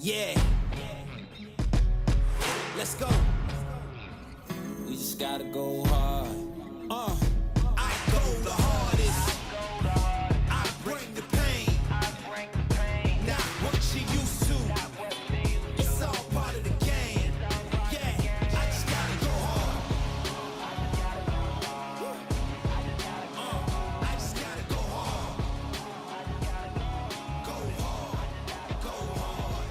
Yeah, let's go. We just gotta go hard. I go the hardest. I bring the pain. Not what you used to. It's all part of the game. Yeah, I just gotta go hard. I just gotta go hard. Go hard. Go hard.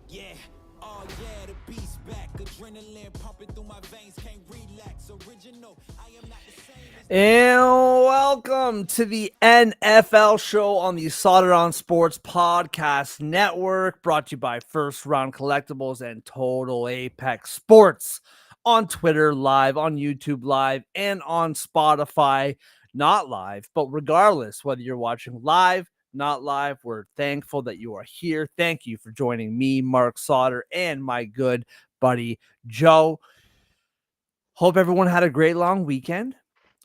Yeah. Oh yeah, the beast back. Adrenaline pumping through my veins. Can't relax. Original. I am not the same as And welcome to the NFL show on the Soldered On Sports Podcast Network, brought to you by First Round Collectibles and Total Apex Sports on Twitter Live, on YouTube Live, and on Spotify, not live. But regardless, whether you're watching live, not live, we're thankful that you are here. Thank you for joining me, Mark Sauter, and my good buddy, Joe. Hope everyone had a great long weekend.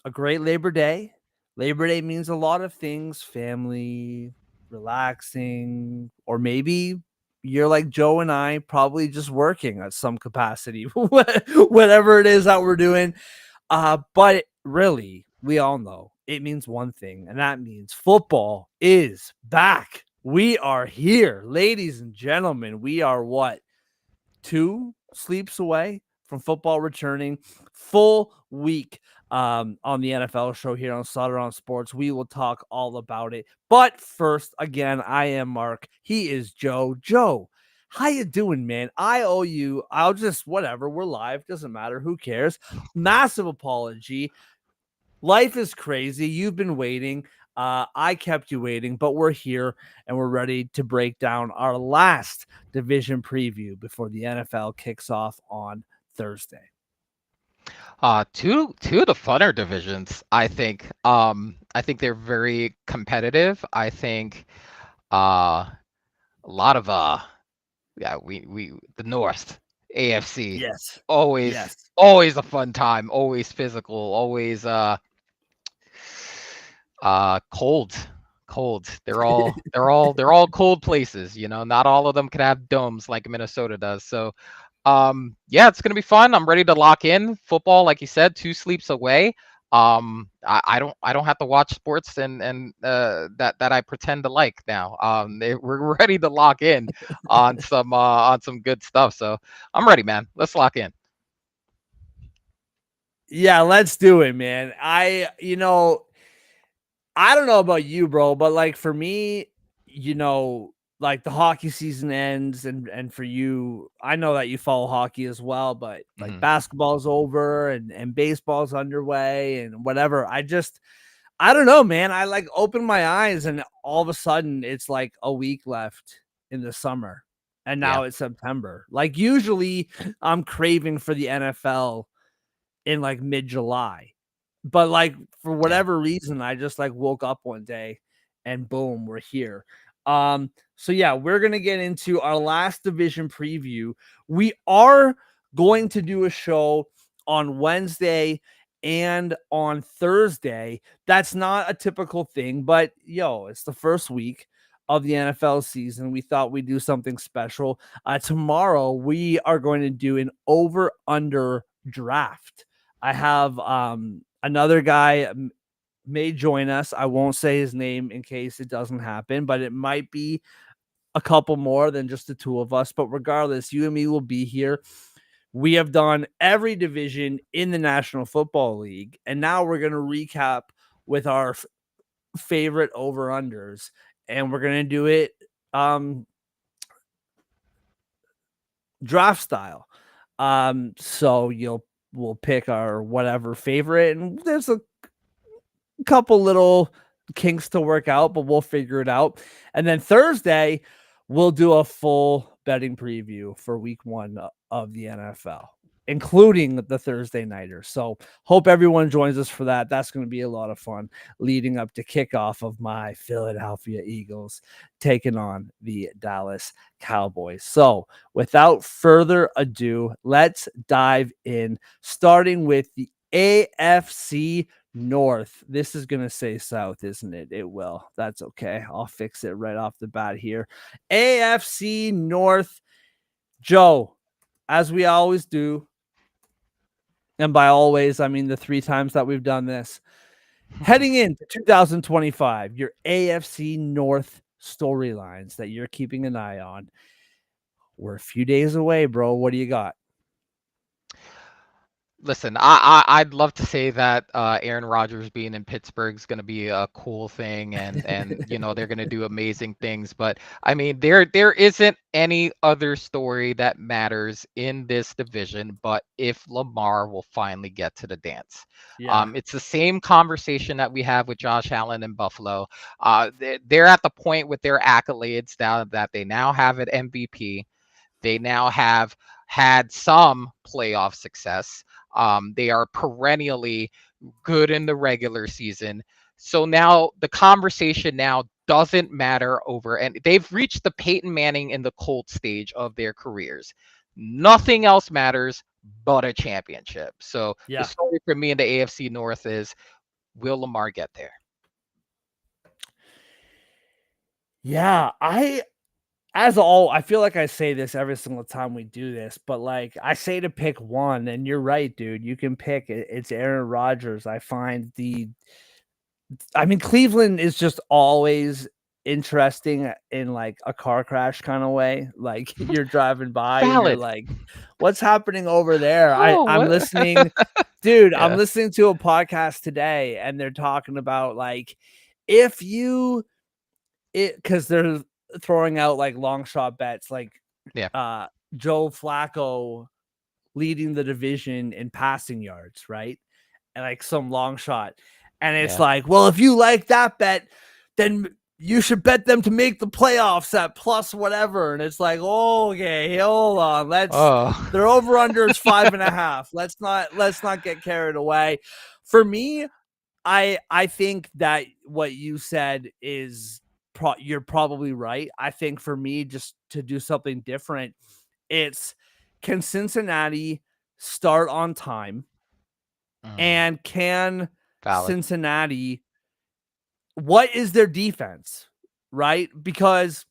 A great Labor Day. Labor Day means a lot of things, family, relaxing, or maybe you're like Joe and I, probably just working at some capacity, whatever it is that we're doing. But really, we all know it means one thing, and that means football is back. We are here, ladies and gentlemen. We are what? 2 sleeps away from football returning. Full week on the NFL show here on Soldered On Sports. We will talk all about it. But first, again, I am Mark. He is Joe. Joe, how you doing, man? I owe you. I'll just whatever. We're live. Doesn't matter. Who cares? Massive apology. Life is crazy. You've been waiting. I kept you waiting, but we're here and we're ready to break down our last division preview before the NFL kicks off on Thursday. Two of the funner divisions, I think. I think they're very competitive. I think a lot of yeah, we the North, AFC, Yes. always Yes. always a fun time, always physical, always cold. Cold. They're all cold places, you know. Not all of them can have domes like Minnesota does. So yeah, it's gonna be fun. I'm ready to lock in. Football, like you said, 2 sleeps away. I don't have to watch sports and that I pretend to like now. We're ready to lock in on some good stuff. So I'm ready, man. Let's lock in. Yeah, let's do it, man. I don't know about you, bro, but like for me, like the hockey season ends and for you, I know that you follow hockey as well, but like Mhm. basketball's over and baseball's underway and whatever. I don't know, man. I like open my eyes and all of a sudden it's like a week left in the summer. And Yeah. now it's September. Like usually I'm craving for the NFL in like mid-July. But like for Yeah. whatever reason, I just like woke up one day and boom, we're here. So yeah, we're gonna get into our last division preview. We are going to do a show on Wednesday and on Thursday. That's not a typical thing, but it's the first week of the NFL season. We thought we'd do something special. Tomorrow we are going to do an over under draft. I have another guy may join us. I won't say his name in case it doesn't happen, but it might be a couple more than just the two of us. But regardless, you and me will be here. We have done every division in the National Football League, and now we're going to recap with our favorite over-unders, and we're going to do it draft style. So we'll pick our whatever favorite, and there's a couple little kinks to work out, but we'll figure it out. And then Thursday, we'll do a full betting preview for week 1 of the NFL, including the Thursday nighter. So hope everyone joins us for that. That's going to be a lot of fun leading up to kickoff of my Philadelphia Eagles taking on the Dallas Cowboys. So without further ado, let's dive in, starting with the AFC North. This is going to say South, isn't it? It will. That's okay. I'll fix it right off the bat here. AFC North. Joe, as we always do, and by always, I mean the 3 times that we've done this, heading into 2025, your AFC North storylines that you're keeping an eye on. We're a few days away, bro. What do you got? Listen, I'd love to say that Aaron Rodgers being in Pittsburgh is going to be a cool thing, and they're going to do amazing things. But I mean, there isn't any other story that matters in this division, but if Lamar will finally get to the dance. Yeah. It's the same conversation that we have with Josh Allen in Buffalo. They're at the point with their accolades now that they now have an MVP. They now have had some playoff success. They are perennially good in the regular season. So now the conversation now doesn't matter over, and they've reached the Peyton Manning and the Colt stage of their careers. Nothing else matters but a championship. So the Yeah. story for me in the AFC North is, will Lamar get there? Yeah, I feel like I say this every single time we do this, but like I say to pick one, and you're right, dude. You can pick it. It's Aaron Rodgers. I mean, Cleveland is just always interesting in like a car crash kind of way. Like you're driving by and you're Valid. like, what's happening over there? Oh, I'm what? listening, dude, I'm Yeah. listening to a podcast today and they're talking about like if you because they're throwing out like long shot bets like Yeah. Joe Flacco leading the division in passing yards, right? And like some long shot. And it's Yeah. like, well, if you like that bet, then you should bet them to make the playoffs at plus whatever. And it's like, oh, okay, hold on. Oh. Their over under is 5.5. Let's not get carried away. For me, I think that what you said is you're probably right. I think for me, just to do something different, it's can Cincinnati start on time, and can Valid. Cincinnati, what is their defense, right? Because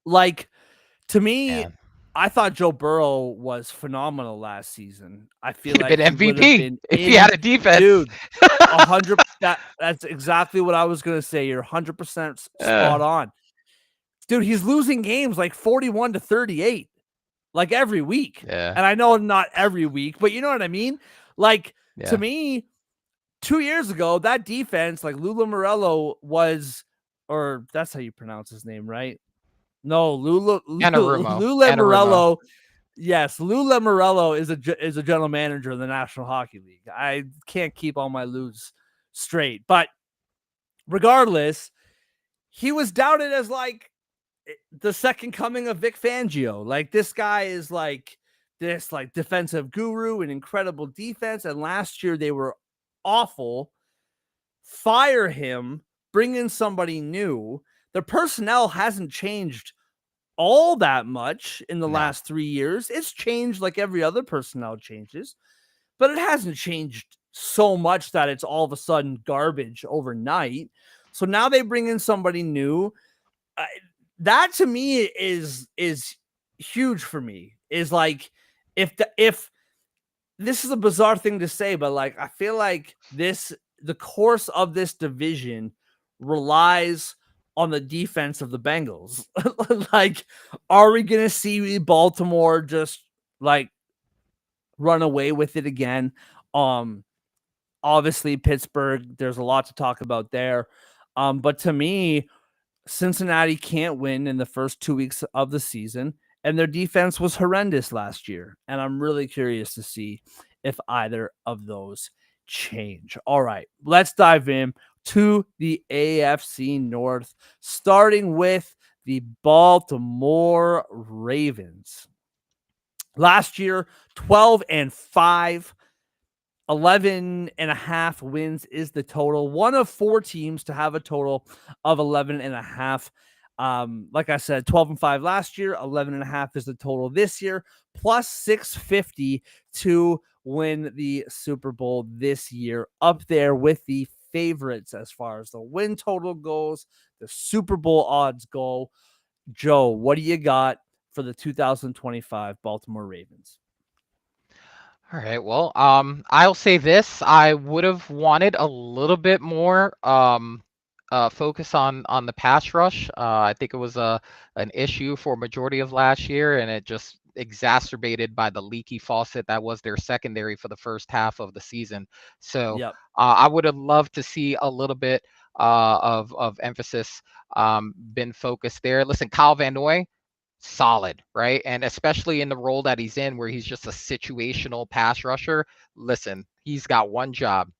like to me, Man. I thought Joe Burrow was phenomenal last season. I feel He'd have like he been would have MVP been if he had a defense. dude. 100. That's exactly what I was gonna say. You're 100% spot on, dude. He's losing games like 41-38, like every week. Yeah. And I know not every week, but you know what I mean. Like Yeah. to me, 2 years ago, that defense, like Lula Morello was, or that's how you pronounce his name, right? No, Lula Anarumo. Morello. Yes, Lula Morello is a general manager of the National Hockey League. I can't keep all my Lus straight, but regardless, he was doubted as like the second coming of Vic Fangio. Like this guy is like this like defensive guru and incredible defense. And last year they were awful. Fire him, bring in somebody new. The personnel hasn't changed all that much in the last 3 years. It's changed like every other personnel changes, but it hasn't changed so much that it's all of a sudden garbage overnight. So now they bring in somebody new. That to me is huge for me. Is like if this is a bizarre thing to say, but like I feel like the course of this division relies on the defense of the Bengals. Like, are we gonna see Baltimore just like run away with it again? Obviously Pittsburgh, there's a lot to talk about there. But to me, Cincinnati can't win in the first 2 weeks of the season, and their defense was horrendous last year. And I'm really curious to see if either of those change. All right, let's dive in to the AFC North, starting with the Baltimore Ravens. Last year, 12-5. 11.5 wins is the total. One of 4 teams to have a total of 11.5 Like I said, 12-5 last year, 11.5 is the total this year, plus 650 to win the Super Bowl this year, up there with the favorites as far as the win total goes, the Super Bowl odds go. Joe, what do you got for the 2025 Baltimore Ravens? All right. Well, I'll say this. I would have wanted a little bit more focus on the pass rush. I think it was an issue for a majority of last year, and it just exacerbated by the leaky faucet that was their secondary for the first half of the season. So Yep. I would have loved to see a little bit of emphasis been focused there. Listen, Kyle Van Noy, solid, right? And especially in the role that he's in, where he's just a situational pass rusher. Listen, he's got one job: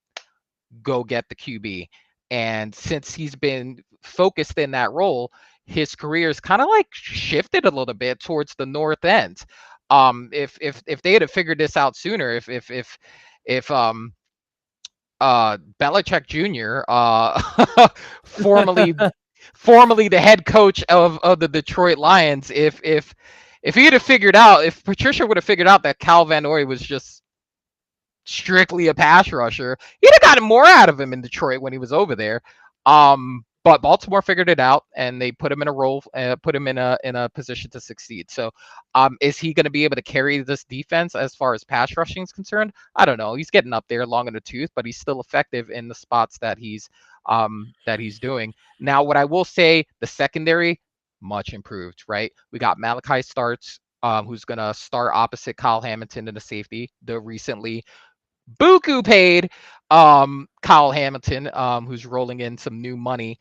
go get the QB. And since he's been focused in that role, his career's kind of like shifted a little bit towards the north end. If they had have figured this out sooner, if Belichick Jr., formerly formerly the head coach of the Detroit Lions, if he had have figured out, if Patricia would have figured out that Cal Van Noy was just strictly a pass rusher, he'd have gotten more out of him in Detroit when he was over there. But Baltimore figured it out, and they put him in a role, put him in a position to succeed. So, is he going to be able to carry this defense as far as pass rushing is concerned? I don't know. He's getting up there, long in the tooth, but he's still effective in the spots that he's doing. Now, what I will say, the secondary much improved, right? We got Malachi Starks, who's going to start opposite Kyle Hamilton in the safety, the recently buku paid Kyle Hamilton, who's rolling in some new money,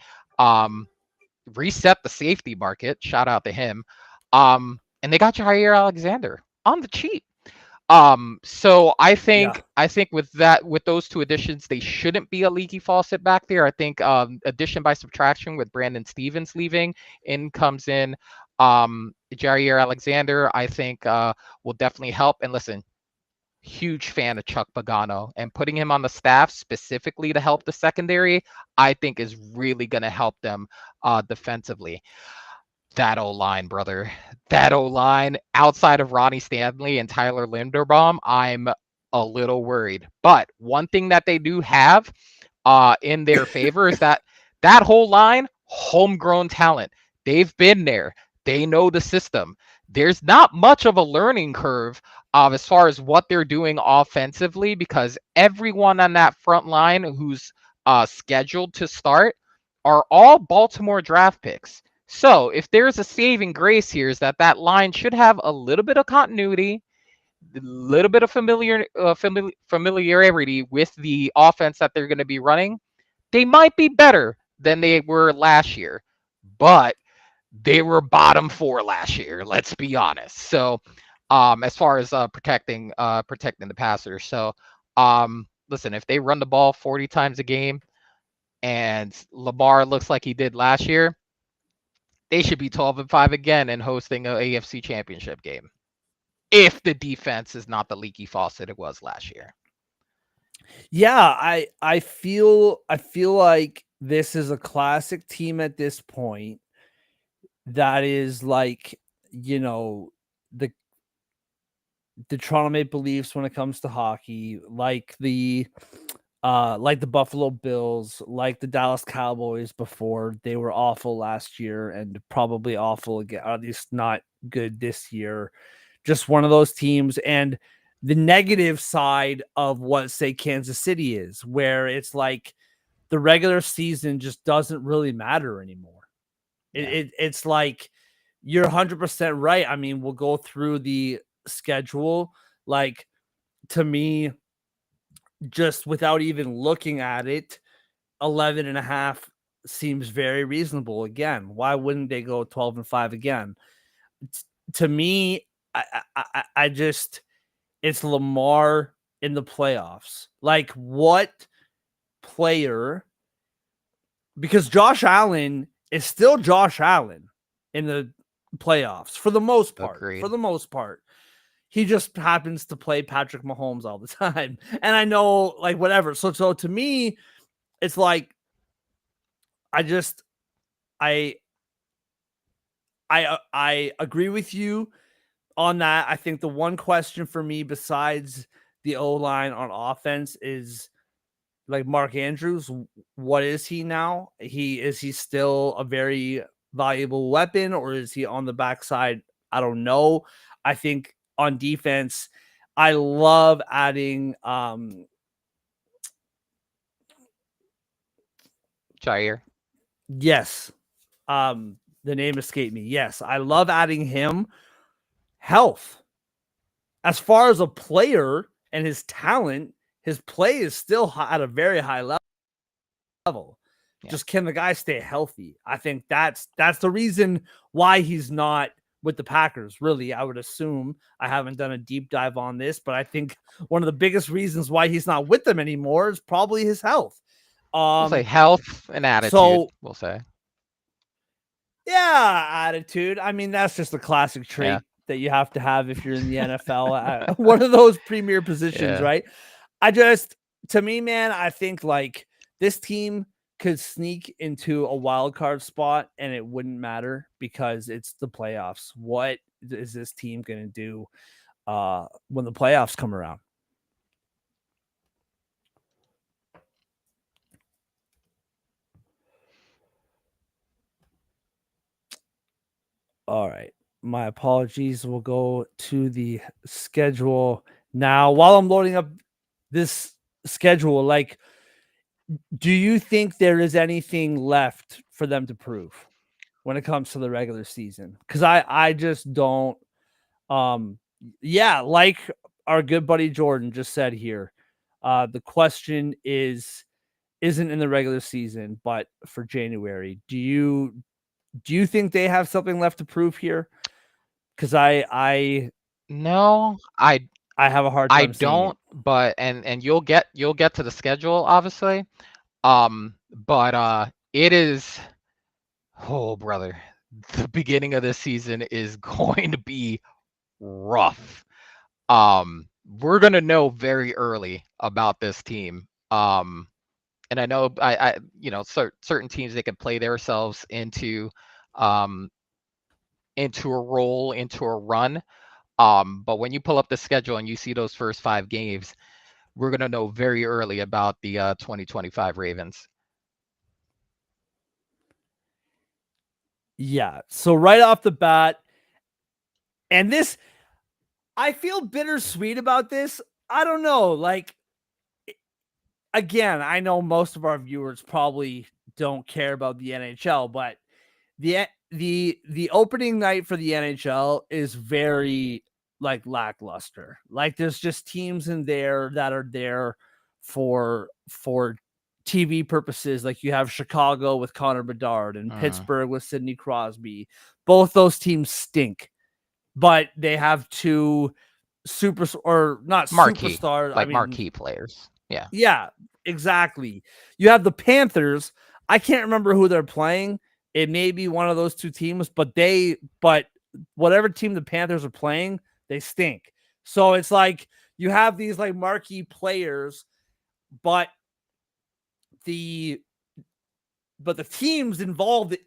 reset the safety market. Shout out to him. And they got Jair Alexander on the cheap. So I think with those two additions, they shouldn't be a leaky faucet back there. I think addition by subtraction with Brandon Stevens leaving, in comes in Jair Alexander, I think will definitely help. And listen, huge fan of Chuck Pagano, and putting him on the staff specifically to help the secondary, I think is really going to help them defensively. That O-line, brother. That O-line, outside of Ronnie Stanley and Tyler Linderbaum, I'm a little worried. But one thing that they do have in their favor is that whole line, homegrown talent. They've been there. They know the system. There's not much of a learning curve as far as what they're doing offensively, because everyone on that front line who's scheduled to start are all Baltimore draft picks. So if there's a saving grace here, is that line should have a little bit of continuity, a little bit of familiarity with the offense that they're going to be running. They might be better than they were last year, but they were bottom 4 last year. Let's be honest. So, as far as protecting the passer, so listen, if they run the ball 40 times a game, and Lamar looks like he did last year, they should be 12-5 again and hosting an AFC Championship game, if the defense is not the leaky faucet it was last year. Yeah, I feel like this is a classic team at this point that is like, the Toronto Maple Leafs when it comes to hockey, like the Buffalo Bills, like the Dallas Cowboys before. They were awful last year and probably awful again, or at least not good this year. Just one of those teams. And the negative side of what, say, Kansas City is, where it's like the regular season just doesn't really matter anymore. Yeah. It's like, you're 100% right. I mean, we'll go through the schedule. Like, to me, just without even looking at it, 11.5 seems very reasonable. Again, why wouldn't they go 12-5 again? To me, I just, it's Lamar in the playoffs. Like, what player? Because Josh Allen is still Josh Allen in the playoffs for the most part. Agreed. For the most part. He just happens to play Patrick Mahomes all the time. And I know, like, whatever. So to me, it's like, I I agree with you on that. I think the one question for me besides the O-line on offense is like Mark Andrews. What is he now? Is he still a very valuable weapon, or is he on the backside? I don't know. I think on defense, I love adding Jair. yes. The name escaped me. Yes, I love adding him. Health. As far as a player and his talent, his play is still at a very high level. Yeah. Just can the guy stay healthy? I think that's the reason why he's not with the Packers. Really, I would assume. I haven't done a deep dive on this, but I think one of the biggest reasons why he's not with them anymore is probably his health. We'll say health and attitude. So we'll say. Yeah, attitude. I mean, that's just a classic trait that you have to have if you're in the NFL. One of those premier positions, right? To me, man, I think like this team could sneak into a wild card spot and it wouldn't matter because it's the playoffs. What is this team going to do when the playoffs come around? All right. My apologies. We'll go to the schedule now. While I'm loading up this schedule, like, do you think there is anything left for them to prove when it comes to the regular season? Because I just don't. Like our good buddy Jordan just said here, the question isn't in the regular season, but for January. Do you think they have something left to prove here? Because No, I have a hard time. I don't. But and you'll get to the schedule, obviously. But it is. Oh, brother, the beginning of this season is going to be rough. We're gonna know very early about this team. And I know certain teams, they can play themselves into a role, into a run. But when you pull up the schedule and you see those first 5 games, we're gonna know very early about the 2025 Ravens. Yeah. So right off the bat, and this, I feel bittersweet about this. I don't know. Like, again, I know most of our viewers probably don't care about the NHL, but the opening night for the NHL is very like lackluster. Like, there's just teams in there that are there for TV purposes. Like, you have Chicago with Connor Bedard and Pittsburgh with Sidney Crosby. Both those teams stink, but they have 2 Marquee, superstars, like marquee players. Yeah. Yeah, exactly. You have the Panthers. I can't remember who they're playing. It may be one of those 2 teams, but whatever team the Panthers are playing, they stink. So it's like you have these like marquee players, but the teams involved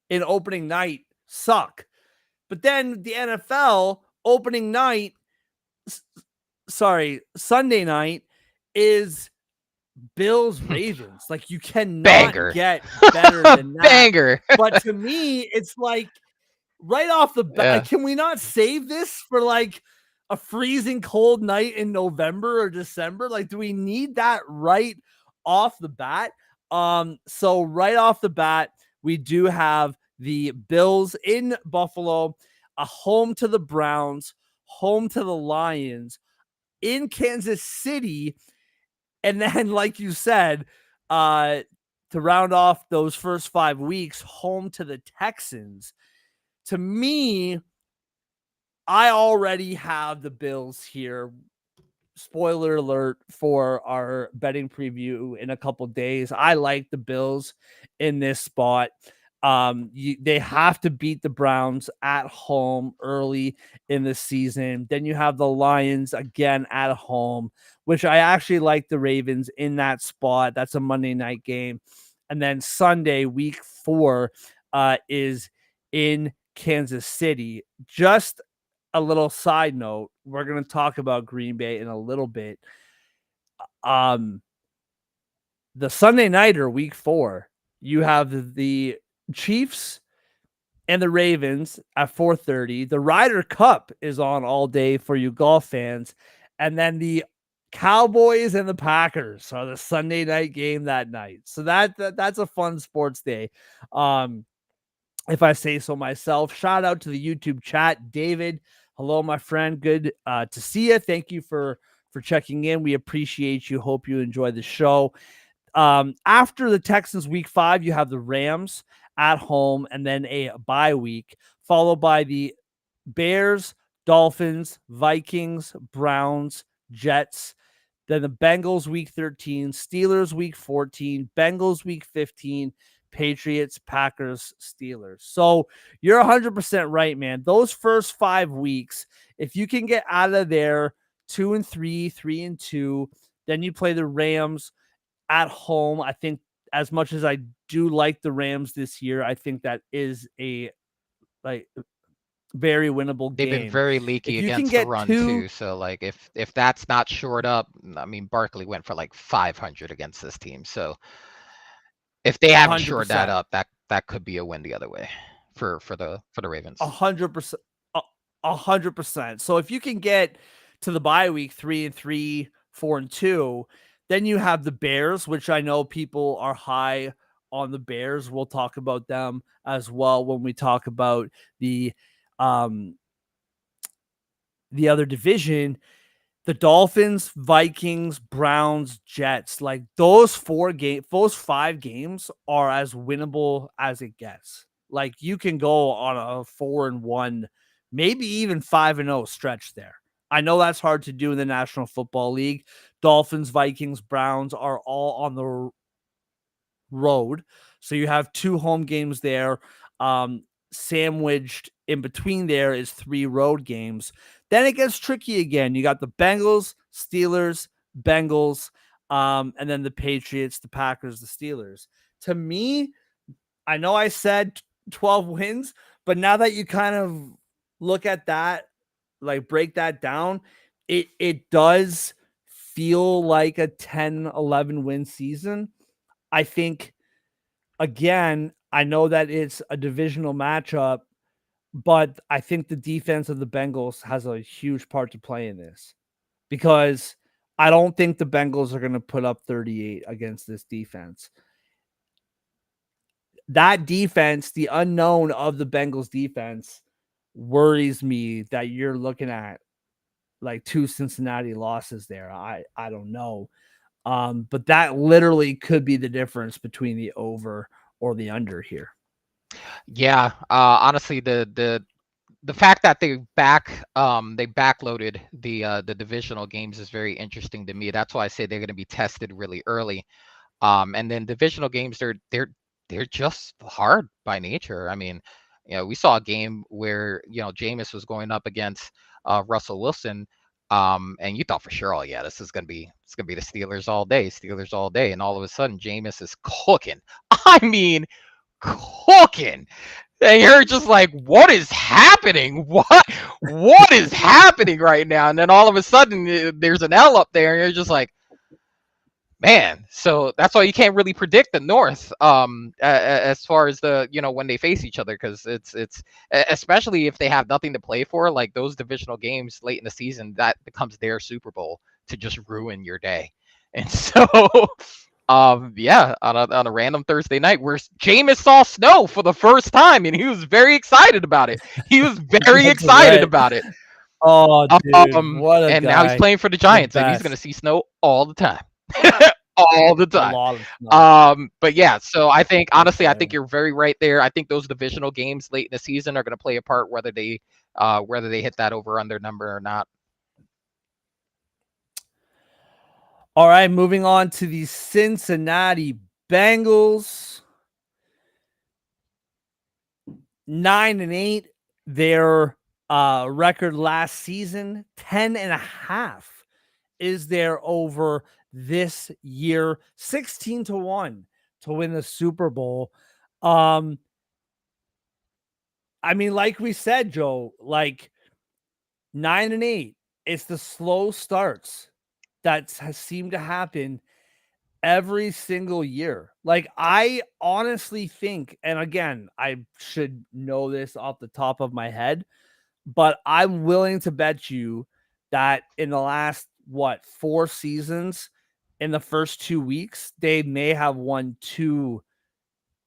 in opening night suck. But then the NFL opening night, Sunday night is Bills Ravens. Like, you cannot get better than that. Banger. But to me, it's like right off the bat, like, can we not save this for like a freezing cold night in November or December? Like, do we need that right off the bat? So right off the bat, we do have the Bills in Buffalo, a home to the Browns, home to the Lions, in Kansas City. And then, like you said, to round off those first 5 weeks, home to the Texans. To me, I already have the Bills here. Spoiler alert for our betting preview in a couple days. I like the Bills in this spot. They have to beat the Browns at home early in the season. Then you have the Lions again at home, which I actually like the Ravens in that spot. That's a Monday night game. And then Sunday, week 4, is in Kansas City. Just a little side note, we're going to talk about Green Bay in a little bit. The Sunday nighter, week 4, you have the Chiefs and the Ravens at 4:30. The Ryder Cup is on all day for you golf fans. And then the Cowboys and the Packers are the Sunday night game that night. So that's a fun sports day. If I say so myself. Shout out to the YouTube chat. David, hello, my friend. Good to see you. Thank you for checking in. We appreciate you. Hope you enjoy the show. After the Texans week 5, you have the Rams at home and then a bye week, followed by the Bears, Dolphins, Vikings, Browns, Jets. Then the Bengals week 13, Steelers week 14, Bengals week 15, Patriots, Packers, Steelers. So you're 100% right, man. Those first 5 weeks, if you can get out of there 2-3, 3-2, then you play the Rams at home. I think as much as I do like the Rams this year, I think that is a very winnable They've game. been very leaky If you can against the get run two, too. So like if that's not shored up, I mean Barkley went for like 500 against this team. So if they haven't shored that 100%, up, that could be a win the other way for the Ravens. 100%, 100%. So if you can get to the bye week 3-3, 4-2, then you have the Bears, which I know people are high on the Bears. We'll talk about them as well when we talk about the other division. The Dolphins, Vikings, Browns, Jets, like those 5 games are as winnable as it gets. Like you can go on a 4-1, maybe even 5-0 stretch there. I know that's hard to do in the National Football League. Dolphins, Vikings, Browns are all on the road. So you have 2 home games there. Sandwiched in between there is 3 road games. Then it gets tricky again. You got the Bengals, Steelers, Bengals, and then the Patriots, the Packers, the Steelers. To me, I know I said 12 wins, but now that you kind of look at that, like break that down, it does feel like a 10-11 win season. I think, again, I know that it's a divisional matchup, but I think the defense of the Bengals has a huge part to play in this because I don't think the Bengals are going to put up 38 against this defense. That defense, the unknown of the Bengals defense, worries me that you're looking at like 2 Cincinnati losses there. I don't know. But that literally could be the difference between the over or the under here. Yeah, honestly, the fact that they backloaded the divisional games is very interesting to me. That's why I say they're going to be tested really early. And then divisional games, they're just hard by nature. I mean, we saw a game where Jameis was going up against Russell Wilson, and you thought for sure, oh yeah, this is gonna be the Steelers all day, and all of a sudden Jameis is cooking. I mean, cooking. And you're just like, what is happening? What is happening right now? And then all of a sudden there's an L up there, and you're just like, man. So that's why you can't really predict the North as far as the when they face each other, because it's especially if they have nothing to play for, like those divisional games late in the season, that becomes their Super Bowl to just ruin your day. And so yeah, on a random Thursday night where Jameis saw snow for the first time, and he was very excited about it. He was very excited about it. Oh, dude, what a and guy. now he's playing for the Giants, and he's going to see snow all the time. All the time. A lot of snow. But yeah, so I think honestly, I think you're very right there. I think those divisional games late in the season are going to play a part whether they hit that over under number or not. All right, moving on to the Cincinnati Bengals. 9-8. Their record last season, 10.5 is their over this year. 16-1 to win the Super Bowl. I mean, like we said, Joe, like 9-8, it's the slow starts that has seemed to happen every single year. Like, I honestly think, and again, I should know this off the top of my head, but I'm willing to bet you that in the last, 4 seasons, in the first 2 weeks, they may have won 2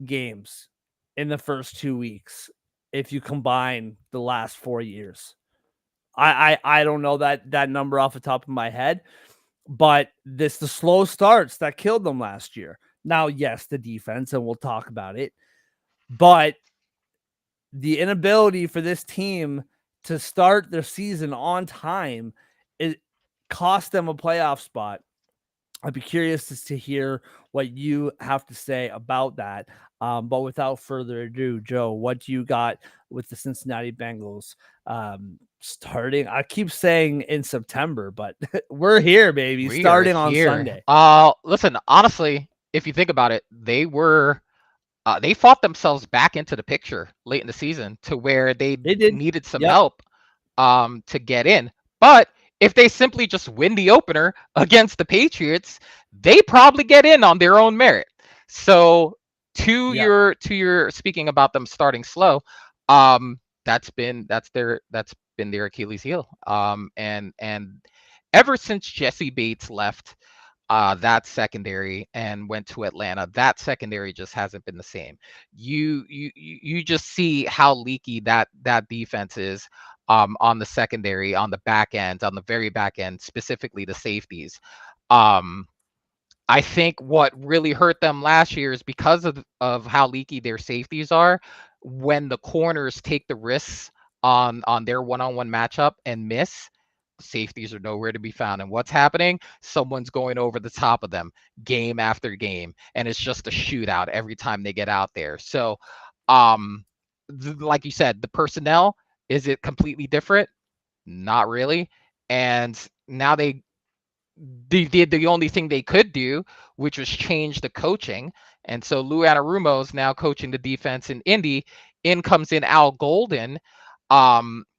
games in the first 2 weeks if you combine the last 4 years. I don't know that number off the top of my head, but the slow starts that killed them last year. Now, yes, the defense, and we'll talk about it, but the inability for this team to start their season on time, it cost them a playoff spot. I'd be curious to hear what you have to say about that. But without further ado, Joe, what do you got with the Cincinnati Bengals starting? I keep saying in September, but we're here, baby, We are starting on here. Sunday. Listen, honestly, if you think about it, they fought themselves back into the picture late in the season to where they They did. needed some Yep. help to get in. But if they simply just win the opener against the Patriots, they probably get in on their own merit. So Yep. to your speaking about them starting slow, that's been their Achilles heel. And ever since Jesse Bates left that secondary and went to Atlanta, that secondary just hasn't been the same. You just see how leaky that defense is on the secondary, on the back end, on the very back end, specifically the safeties. Um, I think what really hurt them last year is because of how leaky their safeties are. When the corners take the risks on their one-on-one matchup and miss, safeties are nowhere to be found. And what's happening? Someone's going over the top of them game after game, and it's just a shootout every time they get out there. So, um, like you said, the personnel, is it completely different? Not really. And now they did the only thing they could do, which was change the coaching. And so Lou Anarumo is now coaching the defense in Indy. In comes in Al Golden. And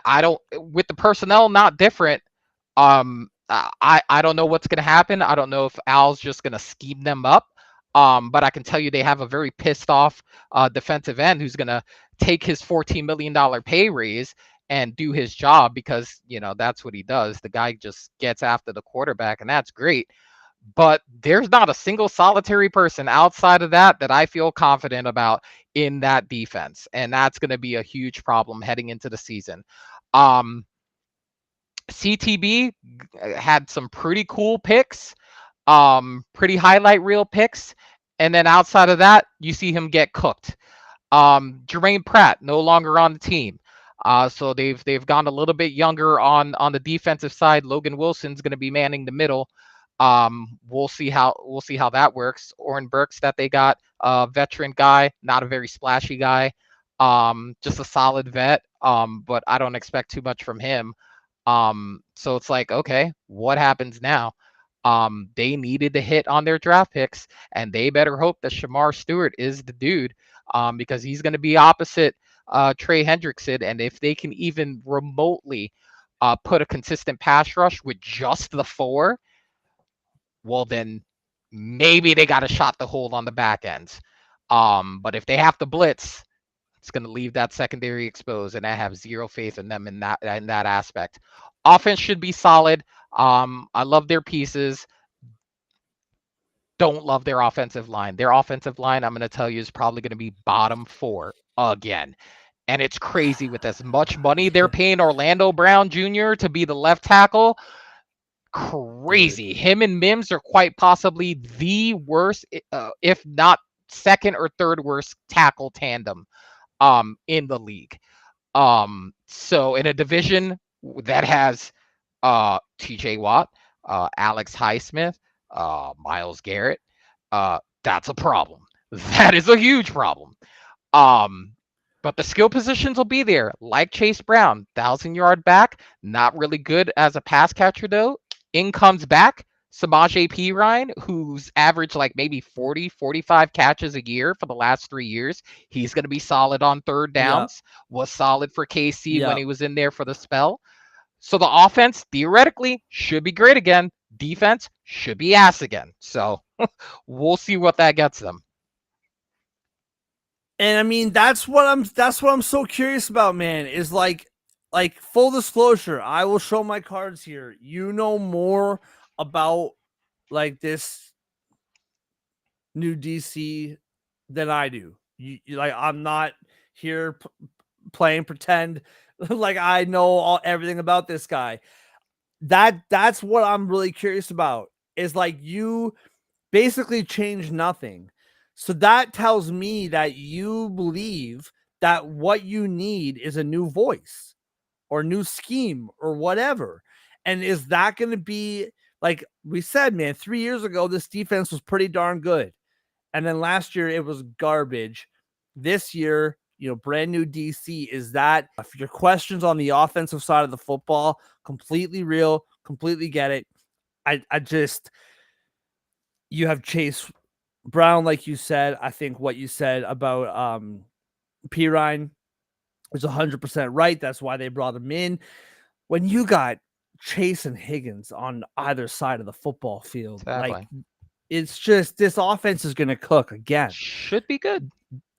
I don't, with the personnel not different, I don't know what's gonna happen. I don't know if Al's just gonna scheme them up. But I can tell you they have a very pissed off defensive end who's gonna take his $14 million pay raise and do his job because that's what he does. The guy just gets after the quarterback, and that's great. But there's not a single solitary person outside of that I feel confident about in that defense. And that's going to be a huge problem heading into the season. CTB had some pretty cool picks, pretty highlight reel picks. And then outside of that, you see him get cooked. Jermaine Pratt, no longer on the team. So they've gone a little bit younger on the defensive side. Logan Wilson's going to be manning the middle. We'll see how that works. Oren Burks that they got, veteran guy, not a very splashy guy, just a solid vet. But I don't expect too much from him. So it's like, okay, what happens now? They needed to hit on their draft picks, and they better hope that Shamar Stewart is the dude, because he's going to be opposite Trey Hendrickson. And if they can even remotely put a consistent pass rush with just the 4, well, then maybe they got a shot to hold on the back end. But if they have to blitz, it's going to leave that secondary exposed, and I have zero faith in them in that aspect. Offense should be solid. I love their pieces. Don't love their offensive line. Their offensive line, I'm going to tell you, is probably going to be bottom 4 again. And it's crazy with as much money they're paying Orlando Brown Jr. to be the left tackle. Crazy. Him and Mims are quite possibly the worst, if not second or third worst tackle tandem in the league. So in a division that has TJ Watt, Alex Highsmith, Myles Garrett, that's a problem. That is a huge problem. But the skill positions will be there, like Chase Brown, 1,000-yard back, not really good as a pass catcher though. In comes back, Samaje Perine, who's averaged like maybe 40, 45 catches a year for the last 3 years. He's going to be solid on third Yeah. downs, was solid for KC when Yeah. he was in there for the spell. So the offense theoretically should be great again. Defense should be ass again. So we'll see what that gets them. And I mean, that's what I'm so curious about, man, is like full disclosure, I will show my cards here. You know more about like this new DC than I do. You like, I'm not here playing pretend like I know everything about this guy. That's what I'm really curious about, is like, you basically changed nothing. So that tells me that you believe that what you need is a new voice or new scheme or whatever. And is that going to be, like we said, man, 3 years ago, this defense was pretty darn good. And then last year it was garbage. This year, brand new DC. Is that, if your questions on the offensive side of the football, completely real, completely get it. I just, you have Chase Brown, like you said. I think what you said about Perine is 100% right. That's why they brought him in. When you got Chase and Higgins on either side of the football field, Exactly. like, it's just, this offense is going to cook again. Should be good.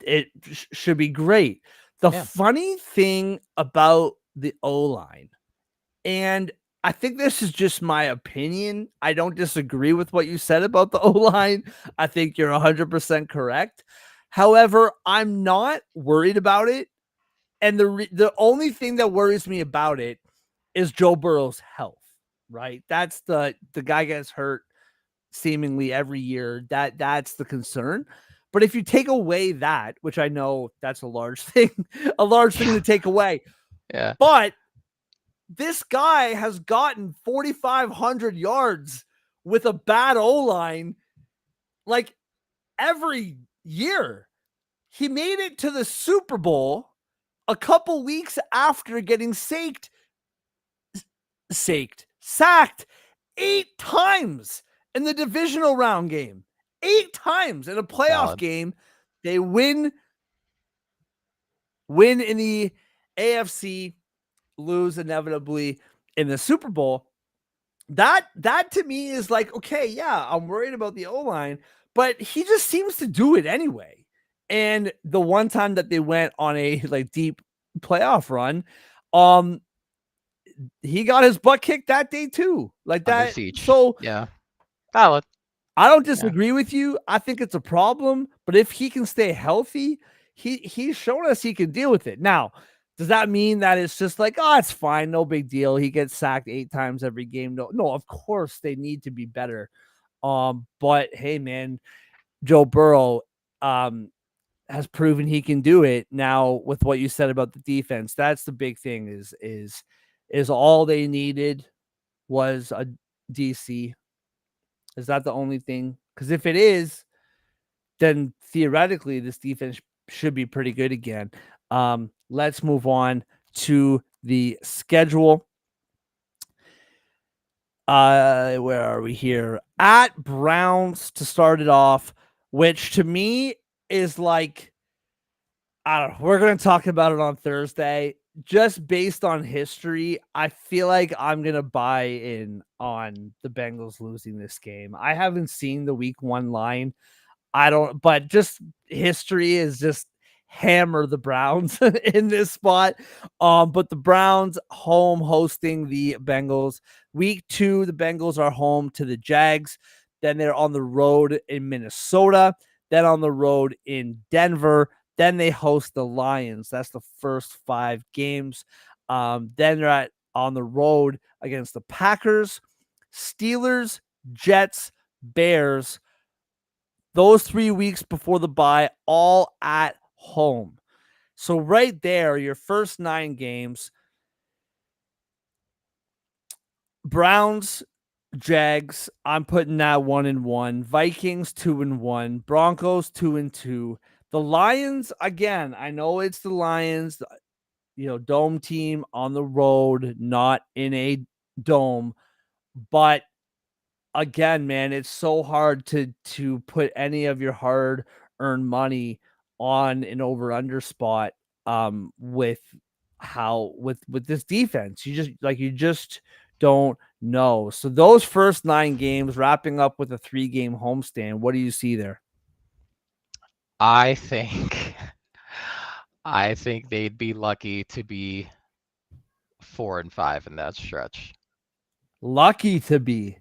It should be great. The funny thing about the O-line, and I think this is just my opinion, I don't disagree with what you said about the O-line. I think you're 100% correct. However, I'm not worried about it. And the only thing that worries me about it is Joe Burrow's health, right? That's the guy gets hurt seemingly every year. That's the concern. But if you take away that, which I know that's a large thing to take away. Yeah. But this guy has gotten 4,500 yards with a bad O-line like every year. He made it to the Super Bowl a couple weeks after getting sacked 8 times in the divisional round game. 8 times in a playoff game. They win in the AFC, lose inevitably in the Super Bowl. That to me is like, okay, yeah, I'm worried about the O-line, but he just seems to do it anyway. And the one time that they went on a like deep playoff run, he got his butt kicked that day too. Like Under that. siege. So yeah, valid. I don't disagree with you. I think it's a problem, but if he can stay healthy, he's shown us he can deal with it. Now, does that mean that it's just like, oh, it's fine, no big deal? He gets sacked 8 times every game. No, of course they need to be better. But hey, man, Joe Burrow has proven he can do it. Now, with what you said about the defense, that's the big thing. Is all they needed was a DC? Is that the only thing? Because if it is, then theoretically this defense should be pretty good again. Let's move on to the schedule. Where are we here? At Browns to start it off, which to me is like, I don't know. We're going to talk about it on Thursday. Just based on history, I feel like I'm going to buy in on the Bengals losing this game. I haven't seen the week 1 line. But just history is just hammer the Browns in this spot. But the Browns home hosting the Bengals. Week 2, the Bengals are home to the Jags. Then they're on the road in Minnesota. Then on the road in Denver. Then they host the Lions. That's the first 5 games. Then they're on the road against the Packers, Steelers, Jets, Bears. Those 3 weeks before the bye, all at home. So right there, your first 9 games, Browns, Jags, I'm putting that 1-1. Vikings 2-1. Broncos 2-2. The Lions, again, I know it's the Lions, dome team on the road, not in a dome, but again, man, it's so hard to put any of your hard-earned money on an over/under spot with this defense. You just don't know. So those first 9 games wrapping up with a 3-game homestand, what do you see there? I think I think they'd be lucky to be 4-5 in that stretch. Lucky to be.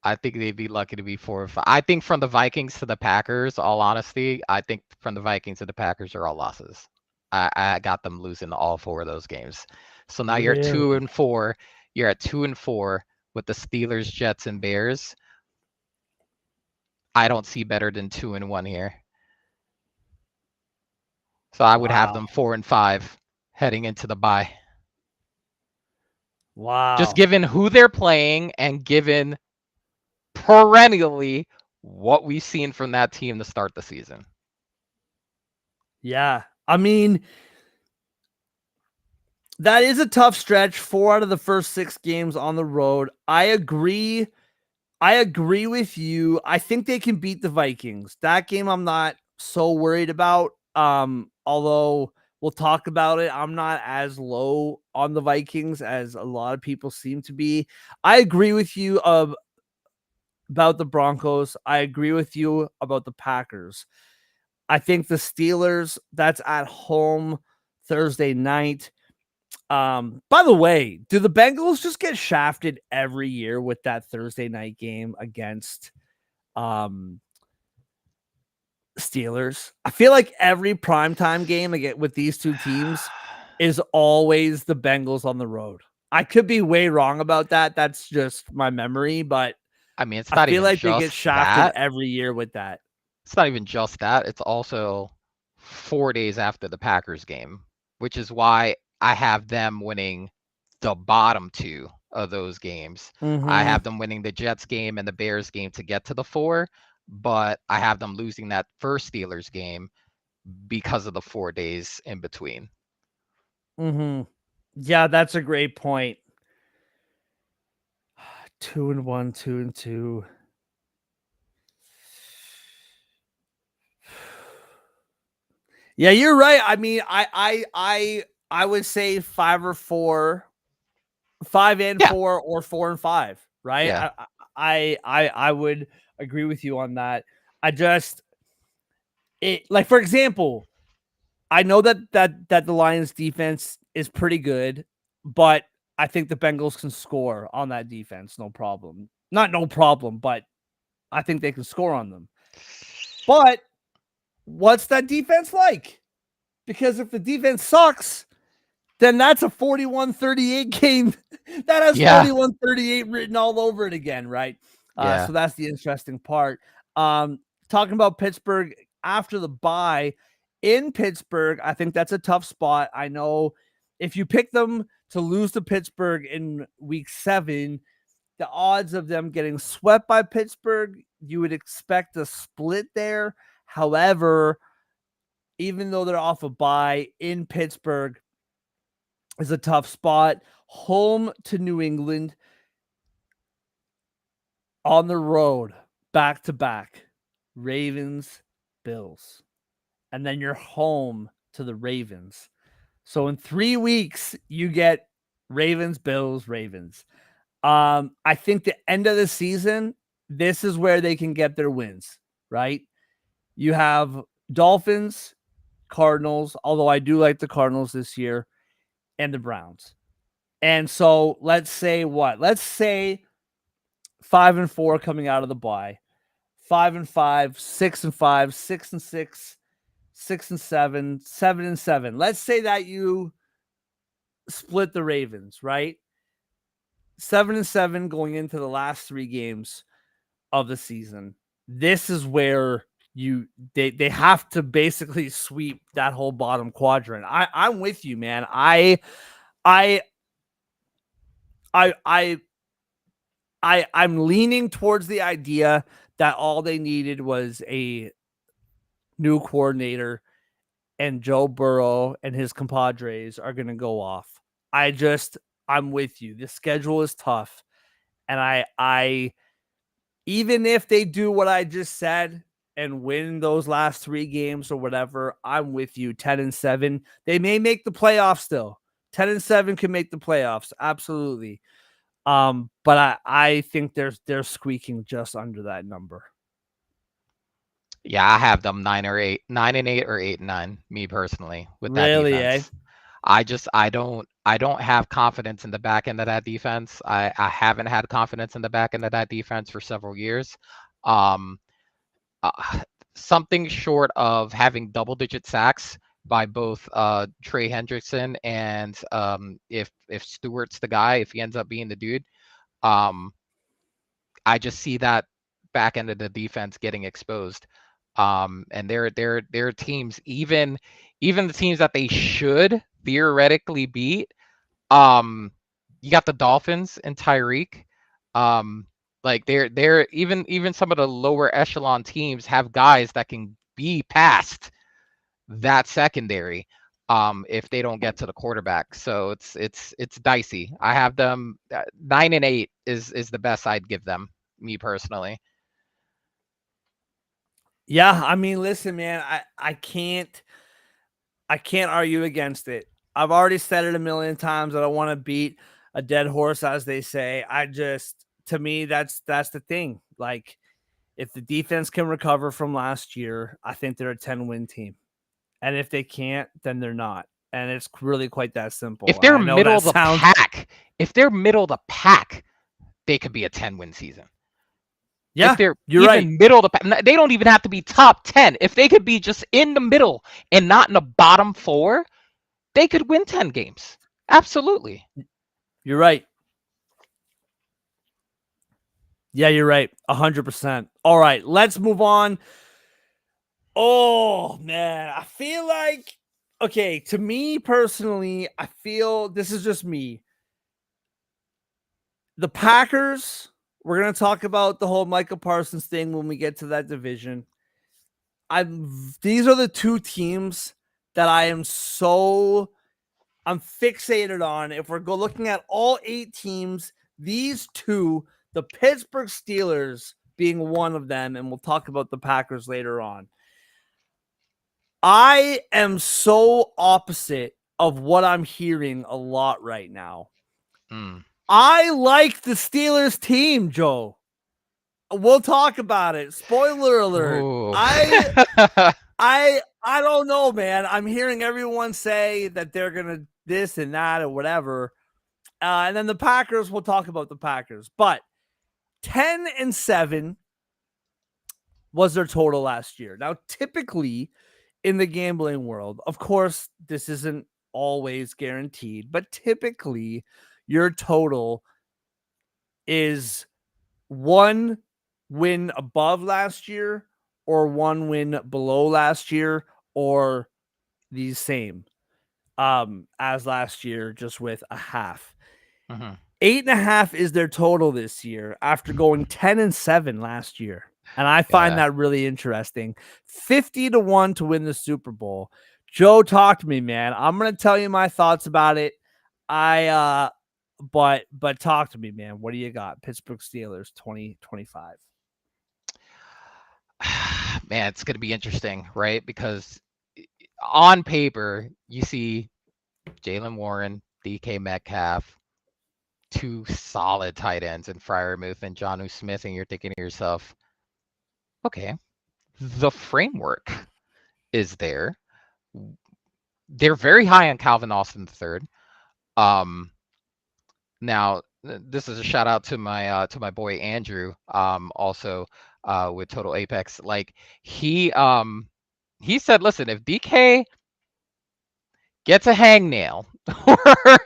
I think they'd be lucky to be 4-5. I think from the Vikings to the Packers, all honesty, I think from the Vikings to the Packers are all losses. I got them losing all 4 of those games. So now you're at 2-4. You're at 2-4 with the Steelers, Jets, and Bears. I don't see better than 2-1 here. So I would have them 4-5 heading into the bye. Wow. Just given who they're playing and given perennially what we've seen from that team to start the season. Yeah. I mean, that is a tough stretch. 4 out of the first 6 games on the road. I agree with you. I think they can beat the Vikings. That game I'm not so worried about. Although we'll talk about it. I'm not as low on the Vikings as a lot of people seem to be. I agree with you about the Broncos. I agree with you about the Packers. I think the Steelers, that's at home Thursday night. By the way, do the Bengals just get shafted every year with that Thursday night game against Steelers? I feel like every primetime game again with these two teams is always the Bengals on the road. I could be way wrong about that. That's just my memory, but I mean, it's I not feel even like they get just shafted that. every year with that. It's not even just that. It's also 4 days after the Packers game, which is why I have them winning the bottom 2 of those games. I have them winning the Jets game and the Bears game to get to the 4, but I have them losing that first Steelers game because of the 4 days in between. Yeah, that's a great point. 2-1, 2-2. Yeah, you're right. I mean, I would say 5 or 4, 5 and Yeah. 4, or 4 and 5. Right? Yeah. I would agree with you on that. Like, for example, I know that the Lions defense is pretty good, but I think the Bengals can score on that defense, no problem. Not no problem, but I think they can score on them. But what's that defense like? Because if the defense sucks, then that's a 41-38 game. That has 41-38 written all over it again, right? Yeah. So that's the interesting part. Talking about Pittsburgh after the bye in Pittsburgh, I think that's a tough spot. I know if you pick them to lose to Pittsburgh in week 7, the odds of them getting swept by Pittsburgh, you would expect a split there. However, even though they're off a bye in Pittsburgh, is a tough spot. Home to New England, on the road, back to back, Ravens, Bills, and then you're home to the Ravens. So in 3 weeks, you get Ravens, Bills, Ravens. I think the end of the season, this is where they can get their wins, right? You have Dolphins, Cardinals, although I do like the Cardinals this year, and the Browns. And so let's say 5-4 coming out of the bye, 5-5, 6-5, 6-6, 6-7, 7-7. Let's say that you split the Ravens, right? 7-7 going into the last 3 games of the season. This is where they have to basically sweep that whole bottom quadrant. I'm with you, man. I'm leaning towards the idea that all they needed was a new coordinator and Joe Burrow and his compadres are going to go off. I'm with you. The schedule is tough. And even if they do what I just said and win those last 3 games or whatever, I'm with you. 10-7. They may make the playoffs still. 10-7 can make the playoffs. Absolutely. But I think they're squeaking just under that number. Yeah, I have them 9-8 or 8-9, me personally, with that Really, defense. I don't have confidence in the back end of that defense. I haven't had confidence in the back end of that defense for several years. Um, Something short of having double-digit sacks by both Trey Hendrickson and if Stewart's the guy, if he ends up being the dude, um, I just see that back end of the defense getting exposed. And their teams, even the teams that they should theoretically beat, you got the Dolphins and Tyreek. Like they're even some of the lower echelon teams have guys that can be past that secondary if they don't get to the quarterback. So it's dicey. I have them 9-8 is the best I'd give them, me personally. Yeah, I mean, listen, man, I can't argue against it. I've already said it a million times that I want to beat a dead horse, as they say. To me, that's the thing. Like, if the defense can recover from last year, I think they're a 10-win team. And if they can't, then they're not. And it's really quite that simple. If they're I know middle that of the sounds pack, they could be a 10-win season. Yeah, If they're you're even right. middle of the pack, they don't even have to be top 10. If they could be just in the middle and not in the bottom 4, they could win 10 games. Absolutely. You're right. Yeah, you're right. 100%. All right, let's move on. Oh, man. I feel like, okay, to me personally, I feel this is just me. The Packers, we're going to talk about the whole Micah Parsons thing when we get to that division. These are the 2 teams that I'm fixated on. If we're looking at all 8 teams, these 2, the Pittsburgh Steelers being one of them, and we'll talk about the Packers later on. I am so opposite of what I'm hearing a lot right now. I like the Steelers team, Joe. We'll talk about it. Spoiler alert. Ooh. I don't know, man. I'm hearing everyone say that they're gonna this and that or whatever. And then the Packers, we'll talk about the Packers. But 10-7 was their total last year. Now, typically in the gambling world, of course, this isn't always guaranteed, but typically your total is 1 win above last year or 1 win below last year or the same as last year, just with a half. 8.5 is their total this year after going 10-7 last year. And I find that really interesting. 50-1 to win the Super Bowl. Joe, talk to me, man. I'm going to tell you my thoughts about it. But talk to me, man. What do you got? Pittsburgh Steelers 2025. Man, it's going to be interesting, right? Because on paper, you see Jalen Warren, DK Metcalf, 2 solid tight ends in Freiermuth and Jonnu Smith, and you're thinking to yourself, okay, the framework is there. They're very high on Calvin Austin III. Now, this is a shout out to my boy Andrew, also with Total Apex. Like he said, listen, if DK gets a hangnail or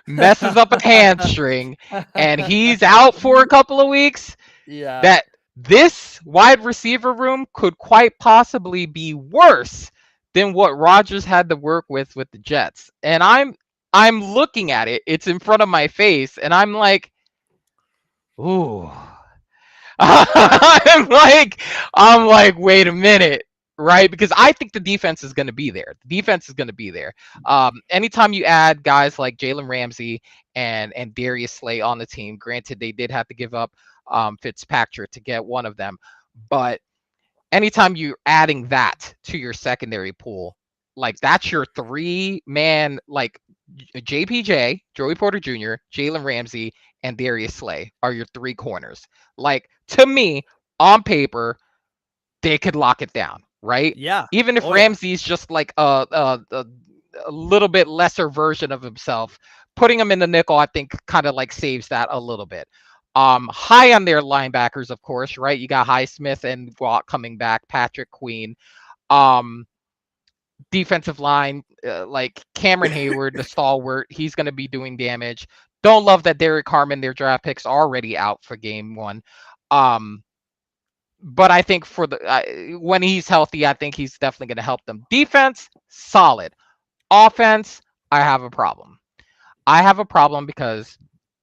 messes up a hamstring and he's out for a couple of weeks, that this wide receiver room could quite possibly be worse than what Rodgers had to work with the Jets. And I'm looking at it. It's in front of my face, and I'm like, ooh. I'm like, wait a minute, right? Because I think the defense is going to be there. The defense is going to be there. Anytime you add guys like Jalen Ramsey and Darius Slay on the team, granted they did have to give up Fitzpatrick to get one of them. But anytime you're adding that to your secondary pool, like that's your 3-man, like JPJ, Joey Porter Jr., Jalen Ramsey, and Darius Slay are your 3 corners. Like, to me, on paper, they could lock it down, right? Yeah. Even if Ramsey's just like a little bit lesser version of himself, putting him in the nickel, I think, kind of like saves that a little bit. High on their linebackers, of course, right? You got Highsmith and Watt coming back, Patrick Queen. Defensive line, like Cameron Hayward, the stalwart, he's going to be doing damage. Don't love that Derek Harmon, their draft pick's already out for game 1. But I think for the when he's healthy, I think he's definitely going to help them. Defense, solid. Offense, I have a problem. I have a problem because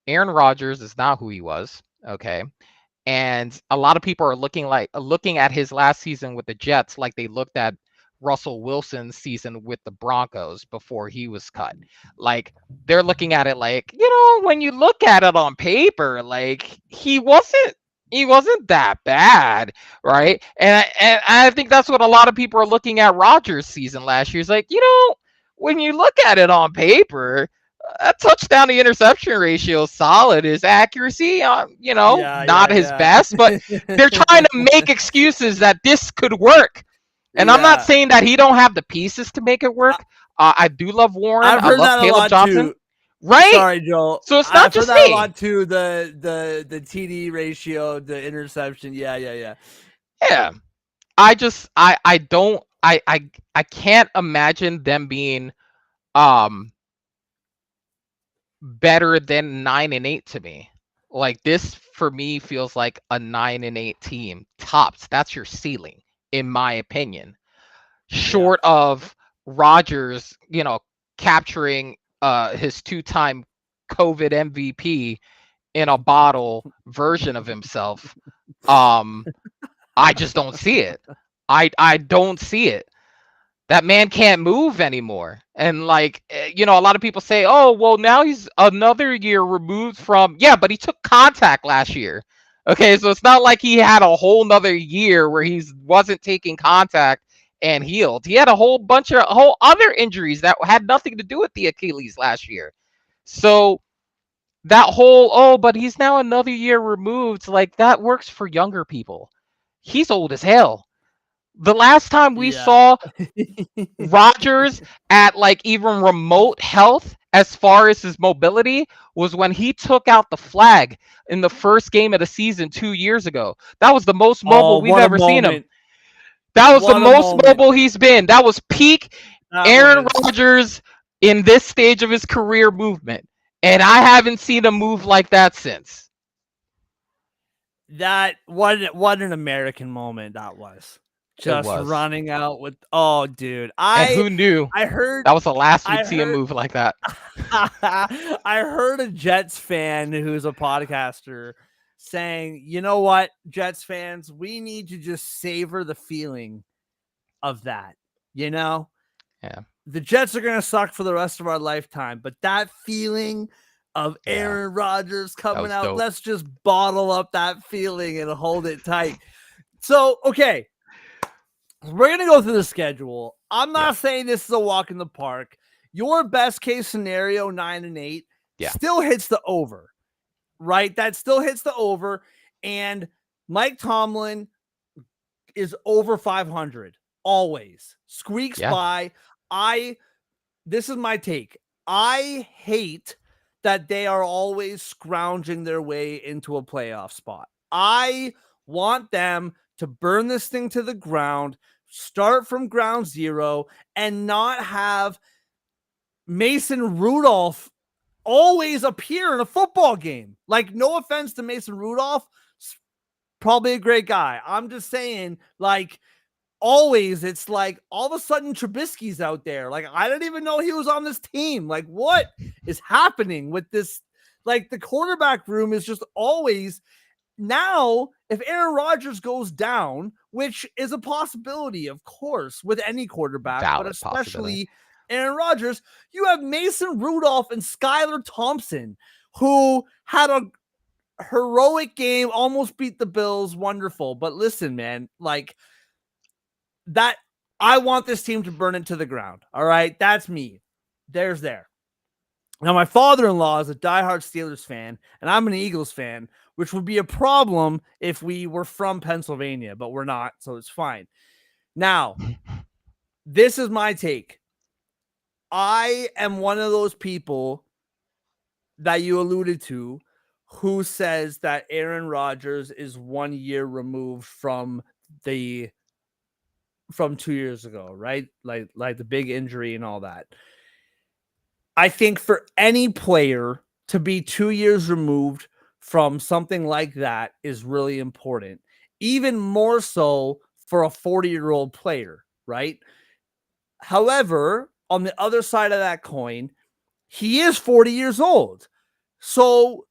Aaron Rodgers is not who he was, okay? And a lot of people are looking at his last season with the Jets like they looked at Russell Wilson's season with the Broncos before he was cut. Like, they're looking at it like, when you look at it on paper, like he wasn't that bad, right? And I think that's what a lot of people are looking at Rodgers' season last year. It's like, when you look at it on paper, a touchdown to interception ratio is solid. His accuracy, not his best, but they're trying to make excuses that this could work. And I'm not saying that he don't have the pieces to make it work. I do love Warren. I love Caleb Johnson. Too. Right? Sorry, Joel. So it's not just heard that me. a lot too. The TD ratio, the interception. Yeah. Yeah. I can't imagine them being better than 9-8 to me. Like, this for me feels like a 9-8 team tops. That's your ceiling, in my opinion. Short of Rodgers, capturing his 2-time COVID MVP in a bottle version of himself. I just don't see it. I don't see it. That man can't move anymore. And like, a lot of people say, oh, well, now he's another year removed from, but he took contact last year. Okay, so it's not like he had a whole nother year where he wasn't taking contact and healed. He had a whole other injuries that had nothing to do with the Achilles last year. So that whole, but he's now another year removed, like, that works for younger people. He's old as hell. The last time we saw Rodgers at like even remote health as far as his mobility was when he took out the flag in the first game of the season 2 years ago. That was the most mobile we've ever seen him. That was the most mobile he's been. That was peak Aaron Rodgers in this stage of his career movement. And I haven't seen him move like that since. What an American moment that was. Just running out with, dude. And who knew? I heard that was the last we'd see him move like that. I heard a Jets fan who's a podcaster saying, you know what, Jets fans, we need to just savor the feeling of that. Yeah. The Jets are going to suck for the rest of our lifetime, but that feeling of Aaron Rodgers coming out, dope. Let's just bottle up that feeling and hold it tight. So, okay. We're going to go through the schedule. I'm not saying this is a walk in the park. Your best case scenario, 9-8, still hits the over, right? That still hits the over. And Mike Tomlin is over 500, always. Squeaks by. This is my take. I hate that they are always scrounging their way into a playoff spot. I want them to burn this thing to the ground, start from ground zero, and not have Mason Rudolph always appear in a football game. Like, no offense to Mason Rudolph, probably a great guy. I'm just saying, like, always it's like all of a sudden Trubisky's out there. Like, I didn't even know he was on this team. Like, what is happening with this? Like, the quarterback room is just always... Now, if Aaron Rodgers goes down, which is a possibility, of course, with any quarterback, but especially Aaron Rodgers, you have Mason Rudolph and Skylar Thompson, who had heroic game, almost beat the Bills, wonderful. But listen, man, like that, I want this team to burn it to the ground. All right, that's me. There's there. Now, my father-in-law is a diehard Steelers fan, and I'm an Eagles fan, which would be a problem if we were from Pennsylvania, but we're not, so it's fine. Now, this is my take. I am one of those people that you alluded to who says that Aaron Rodgers is 1 year removed from 2 years ago, right? Like the big injury and all that. I think for any player to be 2 years removed from something like that is really important. Even more so for a 40-year-old player, right? However, on the other side of that coin, he is 40 years old. So,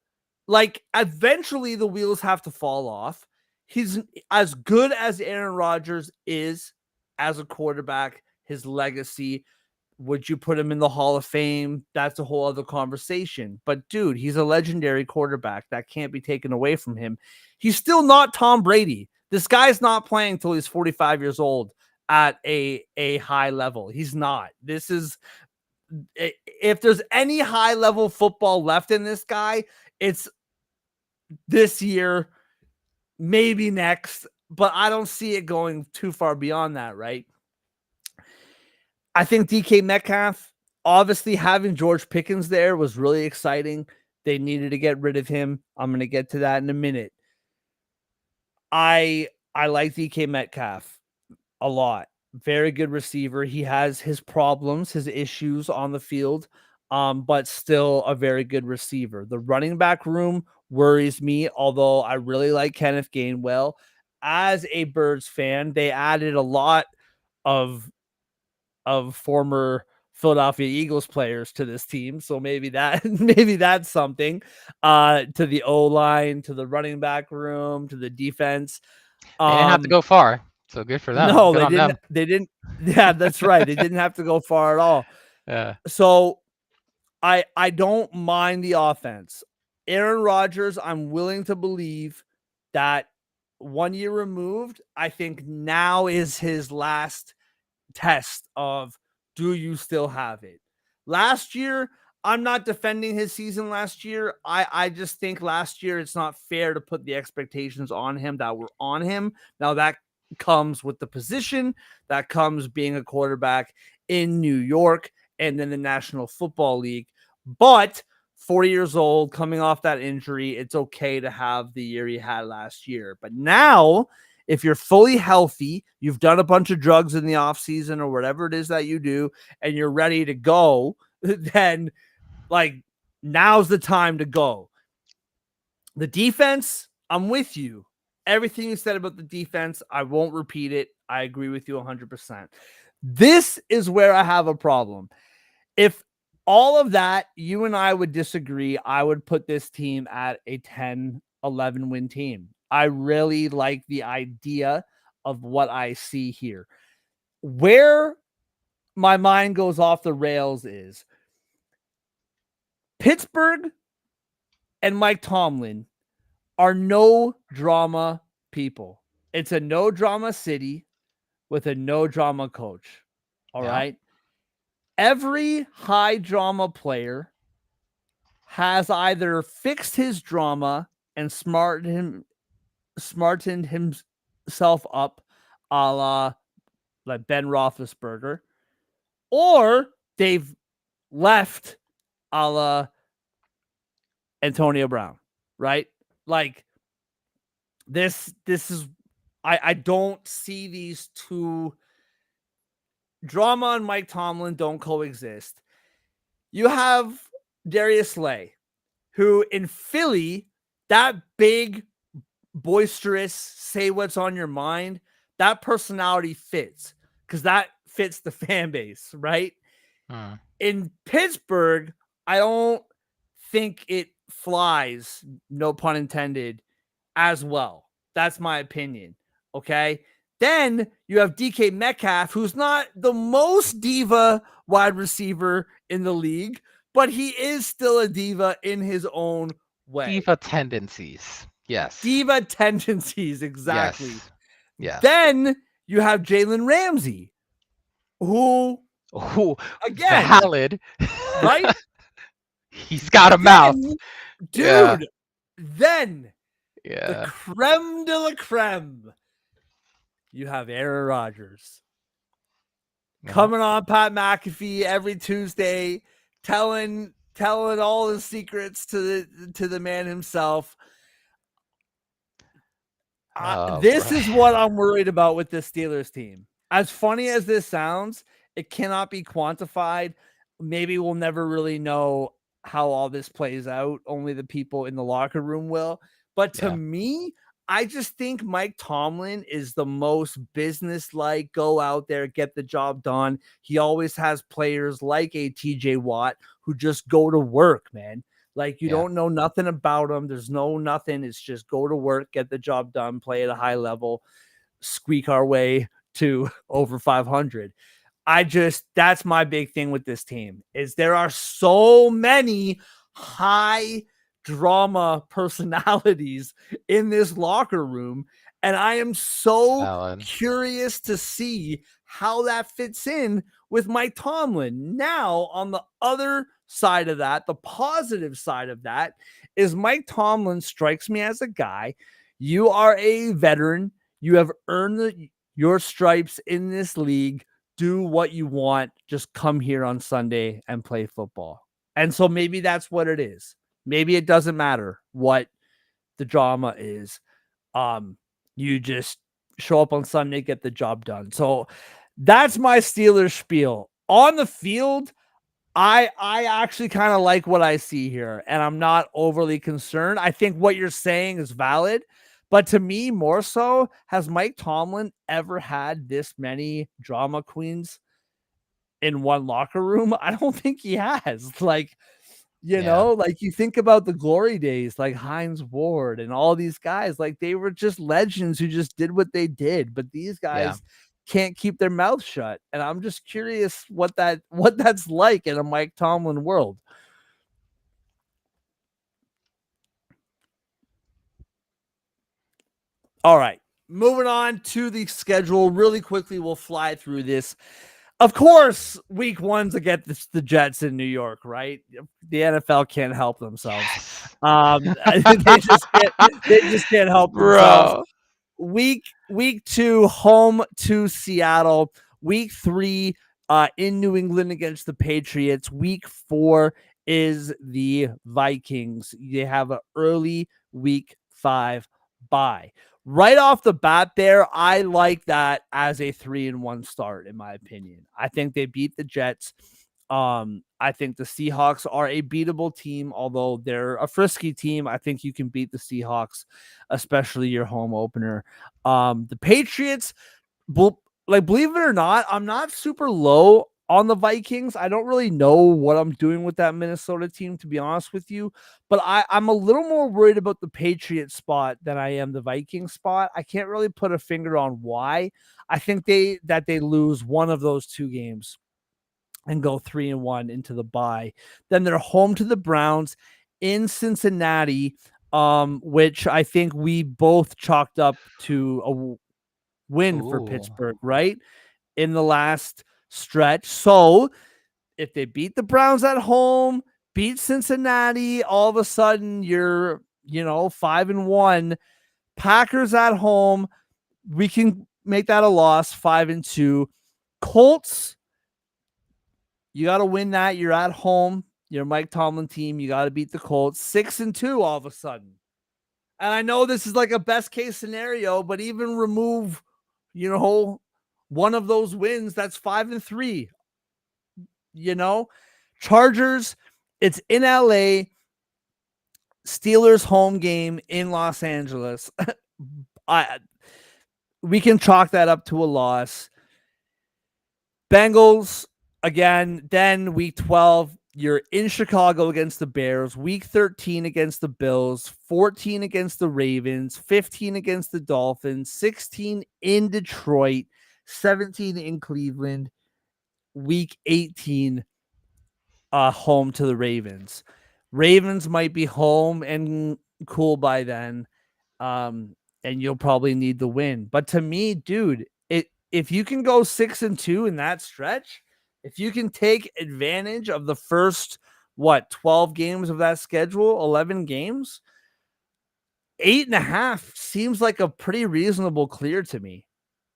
like, eventually the wheels have to fall off. He's as good as Aaron Rodgers is as a quarterback, his legacy. Would you put him in the Hall of Fame? That's a whole other conversation. But, dude, he's a legendary quarterback. That can't be taken away from him. He's still not Tom Brady. This guy's not playing until he's 45 years old at a high level. He's not. This is, if there's any high level football left in this guy, it's this year, maybe next, but I don't see it going too far beyond that, right? I think DK Metcalf, obviously having George Pickens there was really exciting. They needed to get rid of him. I'm going to get to that in a minute. I like DK Metcalf a lot. Very good receiver. He has his problems, his issues on the field, but still a very good receiver. The running back room worries me, although I really like Kenneth Gainwell. As a Birds fan, they added a lot of former Philadelphia Eagles players to this team, so maybe that's something. To the O-line, to the running back room, to the defense. They didn't have to go far, so good for them. No, Good they on didn't. them. They didn't. Yeah, that's right. They didn't have to go far at all. Yeah. So I don't mind the offense. Aaron Rodgers, I'm willing to believe that 1 year removed, I think now is his last test of, do you still have it? Last year, I'm not defending his season last year. I just think last year it's not fair to put the expectations on him that were on him. Now that comes with the position, that comes being a quarterback in New York and in the National Football League. But 40 years old, coming off that injury, it's okay to have the year he had last year. But now, if you're fully healthy, you've done a bunch of drugs in the offseason or whatever it is that you do, and you're ready to go, then like now's the time to go. The defense, I'm with you. Everything you said about the defense, I won't repeat it. I agree with you 100%. This is where I have a problem. If all of that, you and I would disagree, I would put this team at a 10-11 win team. I really like the idea of what I see here. Where my mind goes off the rails is Pittsburgh and Mike Tomlin are no drama people. It's a no drama city with a no drama coach. All right. Every high drama player has either fixed his drama and smartened himself up, a la like Ben Roethlisberger, or they've left, a la Antonio Brown, right? Like this is, I don't see these two. Drama and Mike Tomlin don't coexist. You have Darius Slay, who in Philly, that big, boisterous, say what's on your mind, that personality fits because that fits the fan base, right? In Pittsburgh, I don't think it flies, no pun intended, as well. That's my opinion, okay? Then you have DK Metcalf, who's not the most diva wide receiver in the league, but he is still a diva in his own way. Diva tendencies. Yes. Diva tendencies, exactly. Yes. Yes. Then you have Jalen Ramsey, who, Oh, again, valid. right? He's got a mouth. Then, Yeah. dude, then the Yeah. creme de la creme. You have Aaron Rodgers coming on Pat McAfee every Tuesday, telling all his secrets to the man himself. This is what I'm worried about with this Steelers team. As funny as this sounds, it cannot be quantified. Maybe we'll never really know how all this plays out. Only the people in the locker room will. But to me, I just think Mike Tomlin is the most business-like, go out there, get the job done. He always has players like a TJ Watt who just go to work, man. Like, you don't know nothing about them. There's nothing. It's just go to work, get the job done, play at a high level, squeak our way to over 500. That's my big thing with this team is there are so many high drama personalities in this locker room. And I am so curious to see how that fits in with Mike Tomlin. Now, on the other side of that, the positive side of that is Mike Tomlin strikes me as a guy. You are a veteran. You have earned your stripes in this league. Do what you want. Just come here on Sunday and play football. And so maybe that's what it is. Maybe it doesn't matter what the drama is. You just show up on Sunday, get the job done. So that's my Steelers spiel. On the field, I actually kind of like what I see here, and I'm not overly concerned. I think what you're saying is valid, but to me, more so, has Mike Tomlin ever had this many drama queens in one locker room? I don't think he has. Like, you know, like you think about the glory days, like Hines Ward and all these guys, like they were just legends who just did what they did. But these guys can't keep their mouth shut. And I'm just curious what that's like in a Mike Tomlin world. All right. Moving on to the schedule really quickly. We'll fly through this. Of course, week one's against the Jets in New York, right? The NFL can't help themselves. They just can't help themselves. Week two, home to Seattle. Week three, in New England against the Patriots. Week four is the Vikings. They have an early week 5 bye. Right off the bat there, I like that as a 3-1 start, in my opinion. I think they beat the Jets. I think the Seahawks are a beatable team, although they're a frisky team. I think you can beat the Seahawks, especially your home opener. The Patriots, believe it or not, I'm not super low on the Vikings. I don't really know what I'm doing with that Minnesota team, to be honest with you. But I'm a little more worried about the Patriots spot than I am the Vikings spot. I can't really put a finger on why. I think they lose one of those two games and go 3-1 into the bye. Then they're home to the Browns in Cincinnati, which I think we both chalked up to a win for Pittsburgh, right? In the last stretch. So if they beat the Browns at home, beat Cincinnati, all of a sudden you're, 5-1. Packers at home, we can make that a loss, 5-2. Colts, you got to win that. You're at home. You're Mike Tomlin team. You got to beat the Colts. 6-2 all of a sudden. And I know this is like a best case scenario, but even remove, one of those wins, that's 5-3. Chargers, it's in LA. Steelers home game in Los Angeles. We can chalk that up to a loss. Bengals, again, then week 12, you're in Chicago against the Bears, week 13 against the Bills, 14 against the Ravens, 15 against the Dolphins, 16 in Detroit, 17 in Cleveland, week 18 home to the Ravens. Ravens might be home and cool by then. And you'll probably need the win. But to me, dude, if you can go 6-2 in that stretch, if you can take advantage of the first 12 games of that schedule, 11 games, 8.5 seems like a pretty reasonable clear to me.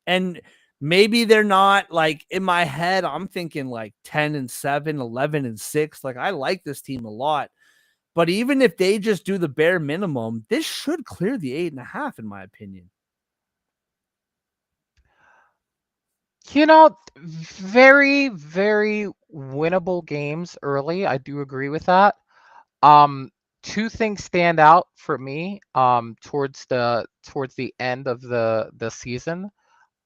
And maybe they're not, like, in my head, I'm thinking like 10-7, 11-6. Like, I like this team a lot. But even if they just do the bare minimum, this should clear the 8.5, in my opinion. Very, very winnable games early. I do agree with that. Two things stand out for me towards the end of the season.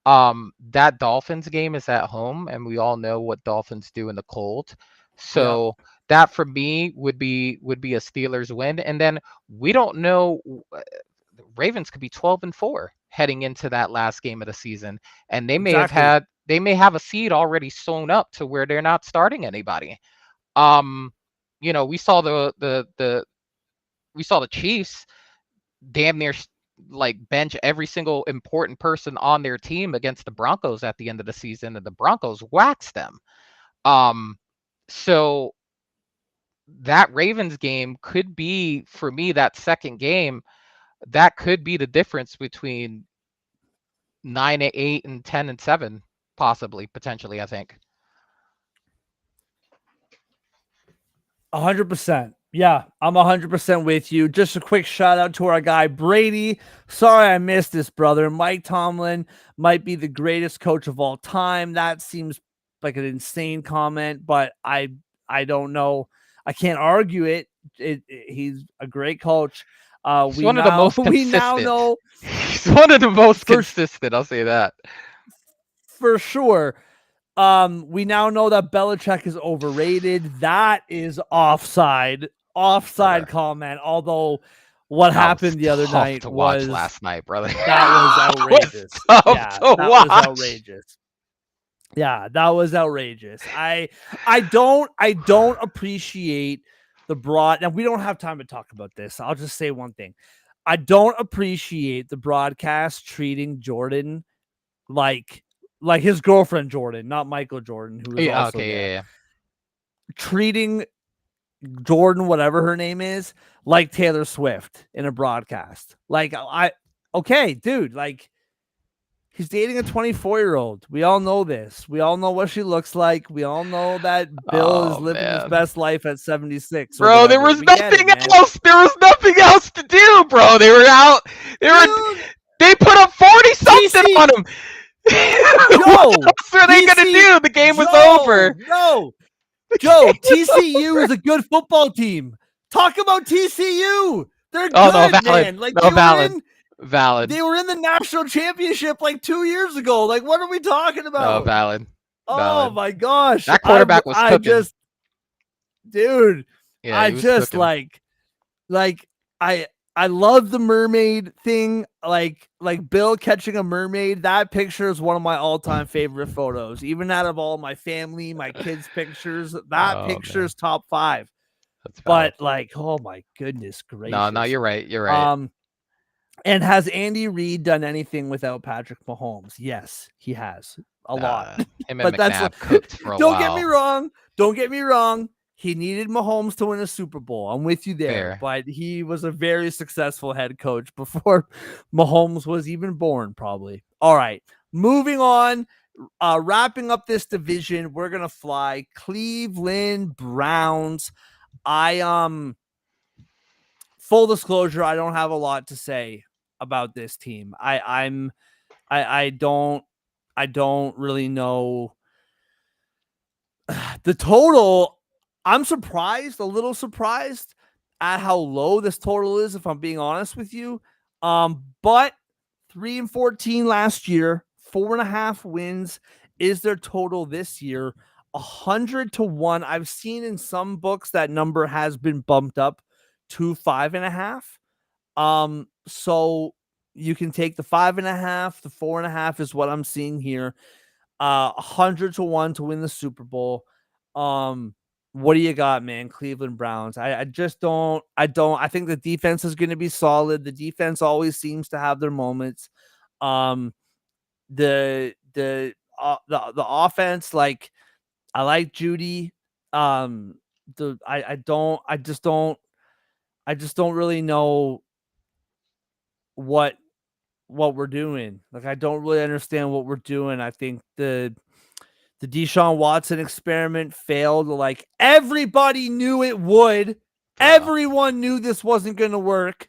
That Dolphins game is at home, and we all know what Dolphins do in the cold. So that for me would be a Steelers win. And then we don't know, the Ravens could be 12-4 heading into that last game of the season, and they may have a seed already sewn up to where they're not starting anybody. We saw the Chiefs damn near like bench every single important person on their team against the Broncos at the end of the season, and the Broncos waxed them. So that Ravens game could be, for me, that second game, that could be the difference between 9-8 and 10-7, possibly, potentially, I think. 100%. Yeah, I'm 100% with you. Just a quick shout out to our guy Brady. Sorry I missed this, brother. Mike Tomlin might be the greatest coach of all time. That seems like an insane comment, but I don't know. I can't argue it. He's a great coach. He's one of the most consistent. We now know he's one of the most consistent. I'll say that for sure. We now know that Belichick is overrated. That is offside comment. Although what happened the other night was last night, brother. That was outrageous. Was outrageous. Yeah, that was outrageous. I don't appreciate the broad. Now we don't have time to talk about this. I'll just say one thing. I don't appreciate the broadcast treating Jordan like his girlfriend Jordan, not Michael Jordan, who is also there. Yeah. Treating Jordan, whatever her name is, like Taylor Swift in a broadcast. Like, dude, like, he's dating a 24-year-old. We all know this. We all know what she looks like. We all know that Bill is living his best life at 76. Bro, there was nothing else. There was nothing else to do, bro. They were out. They put up 40-something on him. What else are they going to do? The game was over. No. Joe, TCU is a good football team. Talk about TCU. They're good, man. Like, valid. They were in the national championship like 2 years ago. Like, what are we talking about? Valid. Oh my gosh. That quarterback was cooking. I love the mermaid thing. Like Bill catching a mermaid. That picture is one of my all-time favorite photos. Even out of all my family, my kids' pictures, that picture is top 5. But like, oh my goodness gracious. No, you're right. You're right. And has Andy Reid done anything without Patrick Mahomes? Yes, he has. A lot. Him and McNabb cooked for a while. Don't get me wrong. He needed Mahomes to win a Super Bowl. I'm with you there. Fair. But he was a very successful head coach before Mahomes was even born, probably. All right. Moving on. Wrapping up this division, we're going to fly Cleveland Browns. Full disclosure, I don't have a lot to say about this team. I don't really know the total. I'm a little surprised at how low this total is, if I'm being honest with you. But 3-14 last year, 4.5 wins is their total this year. 100-1. I've seen in some books that number has been bumped up to 5.5. So you can take the 5.5, the 4.5 is what I'm seeing here. 100-1 to win the Super Bowl. What do you got, man? Cleveland Browns. I just don't. I think the defense is going to be solid. The defense always seems to have their moments. Um, the offense, like I like Judy. I just don't really know what we're doing. Like I don't really understand what we're doing. I think the Deshaun Watson experiment failed. Like everybody knew it would. bro. Everyone knew this wasn't going to work,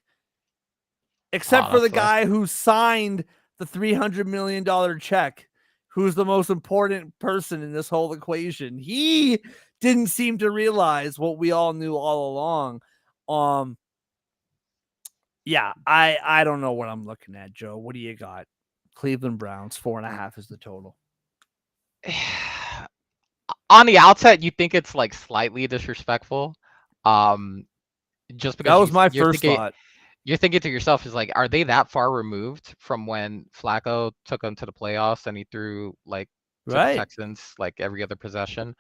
except for the Honestly, guy who signed the $300 million check, who's the most important person in this whole equation. He didn't seem to realize what we all knew all along. Yeah, I don't know what I'm looking at, Joe. What do you got? Cleveland Browns, 4.5 is the total. on the outset, you think it's like slightly disrespectful, just That because was my you're first thinking thought. to yourself is like, are they that far removed from when Flacco took them to the playoffs and he threw like to the Right. Texans like every other possession?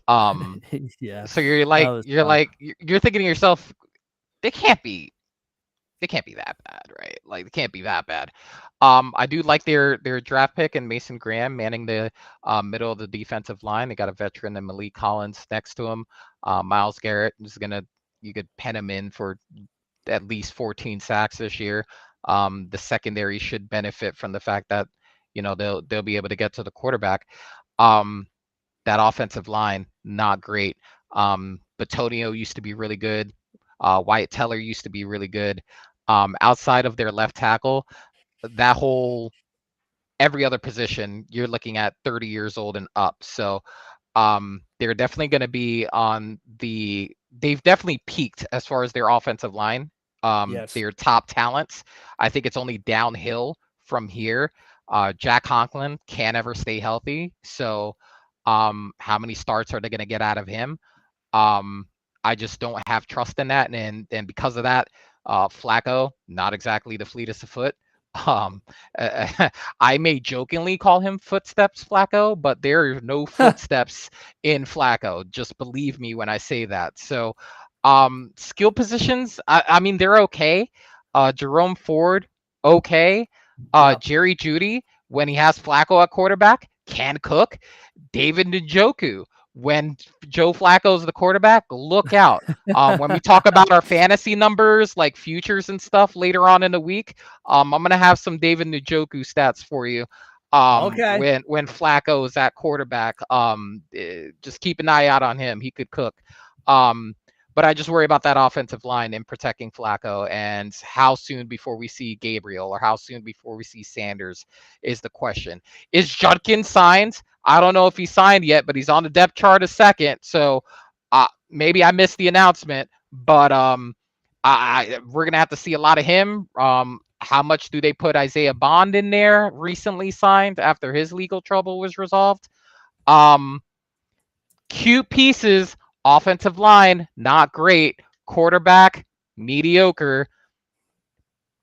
Um, Yeah, so that was tough. you're thinking to yourself, they can't be that bad, right? Like they can't be that bad. I do like their draft pick and Mason Graham manning the middle of the defensive line. They got a veteran and Malik Collins next to him. Myles Garrett is gonna you could pen him in for at least 14 sacks this year. The secondary should benefit from the fact that they'll be able to get to the quarterback. That offensive line not great. Batonio used to be really good. Wyatt Teller used to be really good. Outside of their left tackle, that whole every other position you're looking at 30 years old and up. So they're definitely going to be on they've definitely peaked as far as their offensive line. Yes. Their top talents. I think it's only downhill from here. Jack Conklin can't ever stay healthy. So how many starts are they going to get out of him? I just don't have trust in that. And because of that, Flacco, not exactly the fleetest of foot. Um, I may jokingly call him Footsteps Flacco, but there are no footsteps in Flacco. Just believe me when I say that. So, skill positions, I mean, they're okay. Jerome Ford, okay. Yep. Jerry Judy, when he has Flacco at quarterback, can cook. David Njoku, when Joe Flacco's the quarterback, look out. When we talk about our fantasy numbers, like futures and stuff later on in the week, I'm gonna have some David Njoku stats for you. Okay. When Flacco is at quarterback, just keep an eye out on him. He could cook. But I just worry about that offensive line and protecting Flacco, and how soon before we see Gabriel or how soon before we see Sanders is the question. Is Judkins signed? I don't know if he's signed yet, but he's on the depth chart a second. So maybe I missed the announcement, but we're gonna have to see a lot of him. How much do they put Isaiah Bond in there? Recently signed after his legal trouble was resolved. Cute pieces. Offensive line, not great. Quarterback, mediocre.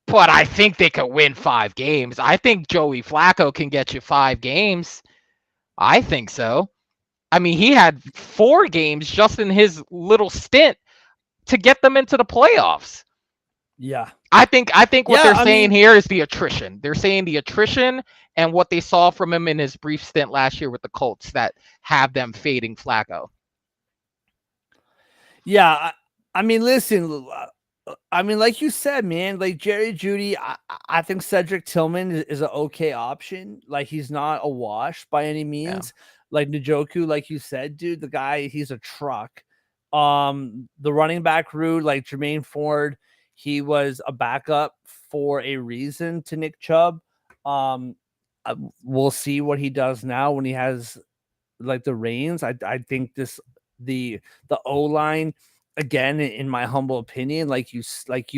But I think they could win 5 games. I think Joey Flacco can get you 5 games. I think so. I mean, he had 4 games just in his little stint to get them into the playoffs. Yeah. I think what Yeah. they're saying here is the attrition. They're saying the attrition and what they saw from him in his brief stint last year with the Colts that have them fading Flacco. Yeah. I mean, listen, I mean, like you said, man, like Jerry Judy, I think Cedric Tillman is an okay option. Like he's not a wash by any Yeah. means. Like Njoku, like you said, dude, the guy, he's a truck. The running back route, like Jermaine Ford, he was a backup for a reason to Nick Chubb. We'll see what he does now when he has like the reins. I think the O line, again, in my humble opinion, like you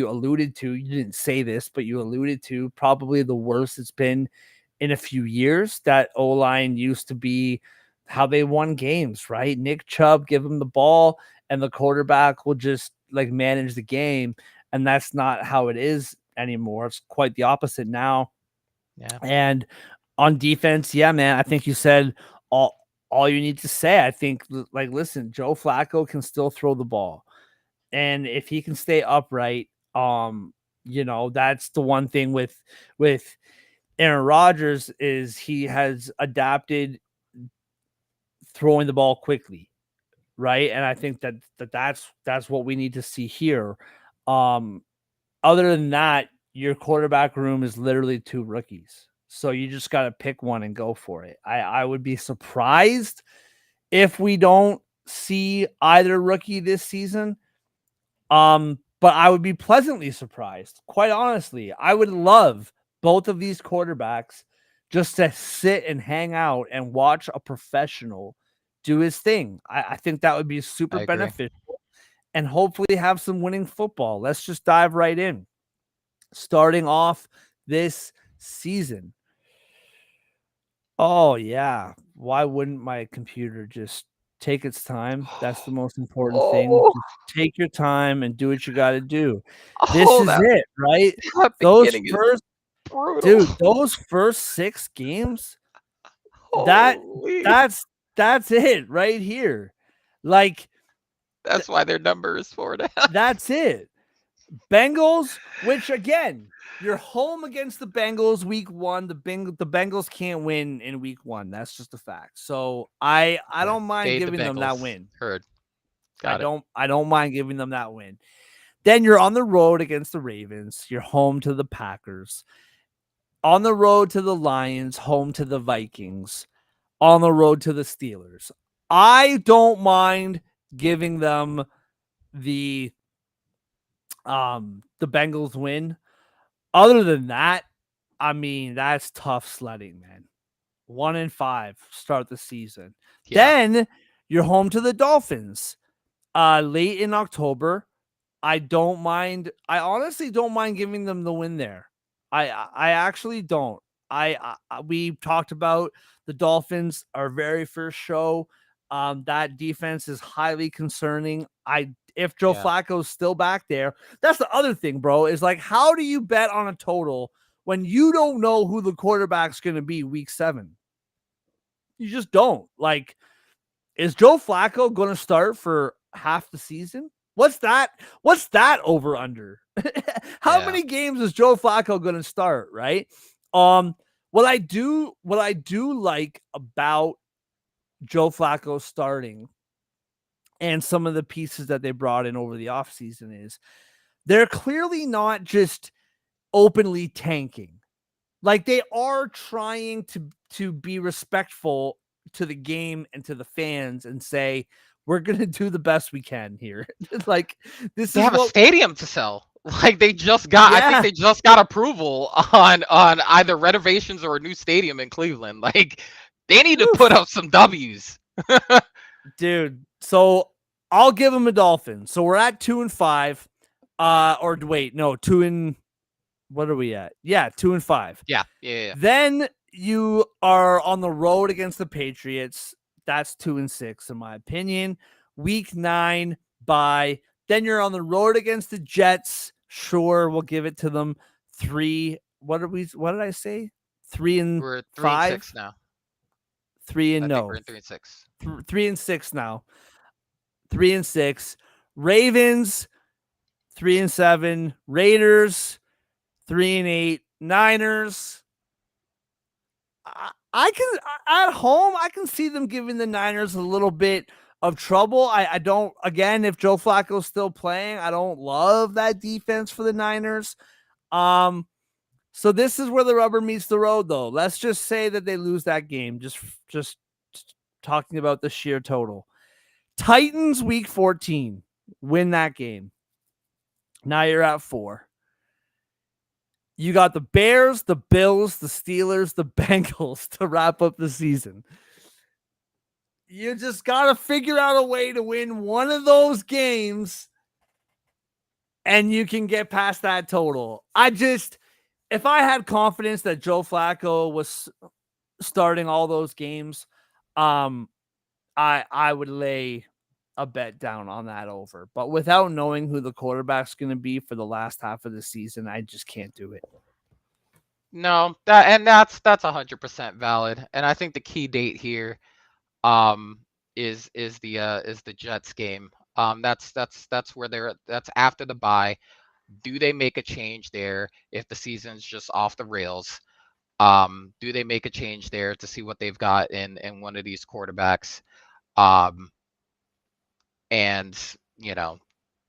alluded to, you didn't say this, but you alluded to, probably the worst it's been in a few years. That O line used to be how they won games, right? Nick Chubb, give him the ball, and the quarterback will just like manage the game, and that's not how it is anymore. It's quite the opposite now. Yeah. And on defense, yeah, man, I think you said all you need to say. I think, like, listen, Joe Flacco can still throw the ball. And if he can stay upright, that's the one thing with Aaron Rodgers is he has adapted throwing the ball quickly, right? And I think that's what we need to see here. Other than that, your quarterback room is literally 2 rookies. So you just got to pick one and go for it. I would be surprised if we don't see either rookie this season. But I would be pleasantly surprised. Quite honestly, I would love both of these quarterbacks just to sit and hang out and watch a professional do his thing. I think that would be super I agree. beneficial and hopefully have some winning football. Let's just dive right in. Starting off this season. Oh, yeah. Why wouldn't my computer just take its time? That's the most important thing. Oh, Just take your time and do what you got to do. This oh, is it, right? that Those beginning is first, brutal. dude, those first 6 games, that Holy. that's it right here. Like, That's why their number is 4.5. that's it. Bengals, which again, you're home against the Bengals week 1. The Bengals can't win in week 1. That's just a fact. So I Yeah. don't mind Fade the giving them that Bengals. win. Heard. Got it. I don't mind giving them that win. Then you're on the road against the Ravens. You're home to the Packers. On the road to the Lions, home to the Vikings. On the road to the Steelers. I don't mind giving them the Bengals win. Other than that, I mean, that's tough sledding, man. 1-5 start the season. Yeah. Then you're home to the Dolphins. Late in October. I honestly don't mind giving them the win there. I actually don't. We talked about the Dolphins, our very first show. That defense is highly concerning. If Joe Yeah. Flacco's still back there, that's the other thing, bro, is like, how do you bet on a total when you don't know who the quarterback's going to be week 7? You just don't. Like, is Joe Flacco going to start for half the season? What's that over under? How Yeah. many games is Joe Flacco going to start, right? What I do like about Joe Flacco starting and some of the pieces that they brought in over the offseason is they're clearly not just openly tanking. Like, they are trying to be respectful to the game and to the fans and say, we're going to do the best we can here. Like, this They is have a what, stadium to sell. Like they just got, I think yeah, they just got approval on either renovations or a new stadium in Cleveland. Like they need to put oof, up some W's. dude. So I'll give them a Dolphin. So we're at 2-5. Or wait, no, what are we at? Yeah, 2-5. Yeah, yeah. Then you are on the road against the Patriots. That's 2-6 in my opinion. Week 9 bye. Then you're on the road against the Jets. Sure, we'll give it to them. 3. What did I say? 3-5. We're 3-6 now. 3 and I think no. we're in 3-6. 3-6 now. 3-6. Ravens 3-7. Raiders 3-8. Niners. I can at home. I can see them giving the Niners a little bit of trouble. I don't. Again, if Joe Flacco's still playing, I don't love that defense for the Niners. So this is where the rubber meets the road, though. Let's just say that they lose that game. Just talking about the sheer total. Titans week 14 win that game. Now you're at 4. You got the Bears, the Bills, the Steelers, the Bengals to wrap up the season. You just got to figure out a way to win one of those games and you can get past that total. If I had confidence that Joe Flacco was starting all those games, I would lay a bet down on that over. But without knowing who the quarterback's going to be for the last half of the season, I just can't do it. No, that's 100% valid. And I think the key date here, um, is the Jets game. That's where that's after the bye. Do they make a change there if the season's just off the rails? Do they make a change there to see what they've got in one of these quarterbacks? Um, and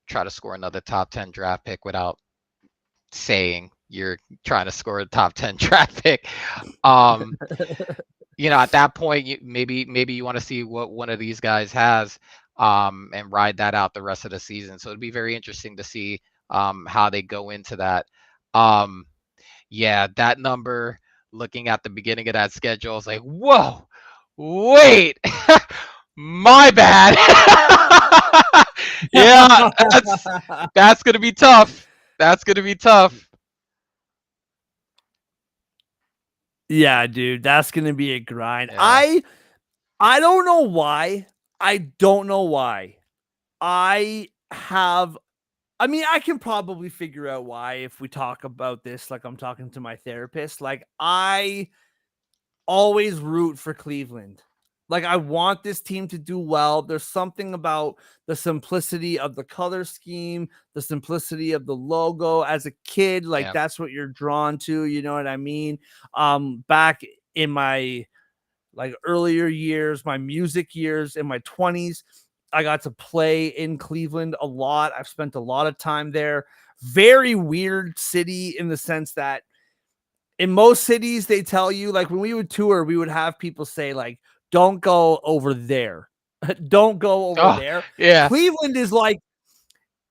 try to score another top 10 draft pick without saying you're trying to score a top 10 draft pick. Um, at that point, maybe you want to see what one of these guys has, and ride that out the rest of the season. So it'd be very interesting to see how they go into that. Um, yeah, that number. Looking at the beginning of that schedule, is like, whoa, wait, my bad. Yeah, that's gonna be tough. That's gonna be tough. Yeah, dude, that's gonna be a grind. Yeah, I don't know why. I don't know why. I have I mean, I can probably figure out why if we talk about this like I'm talking to my therapist. Like, I always root for Cleveland. Like, I want this team to do well. There's something about the simplicity of the color scheme, the simplicity of the logo. As a kid, like, yeah, that's what you're drawn to, you know what I mean? Back in my like earlier years, my music years in my 20s, I got to play in Cleveland a lot. I've spent a lot of time there. Very weird city in the sense that in most cities, they tell you, like when we would tour, we would have people say, like, don't go over there. Don't go over oh there. yeah. Cleveland is like,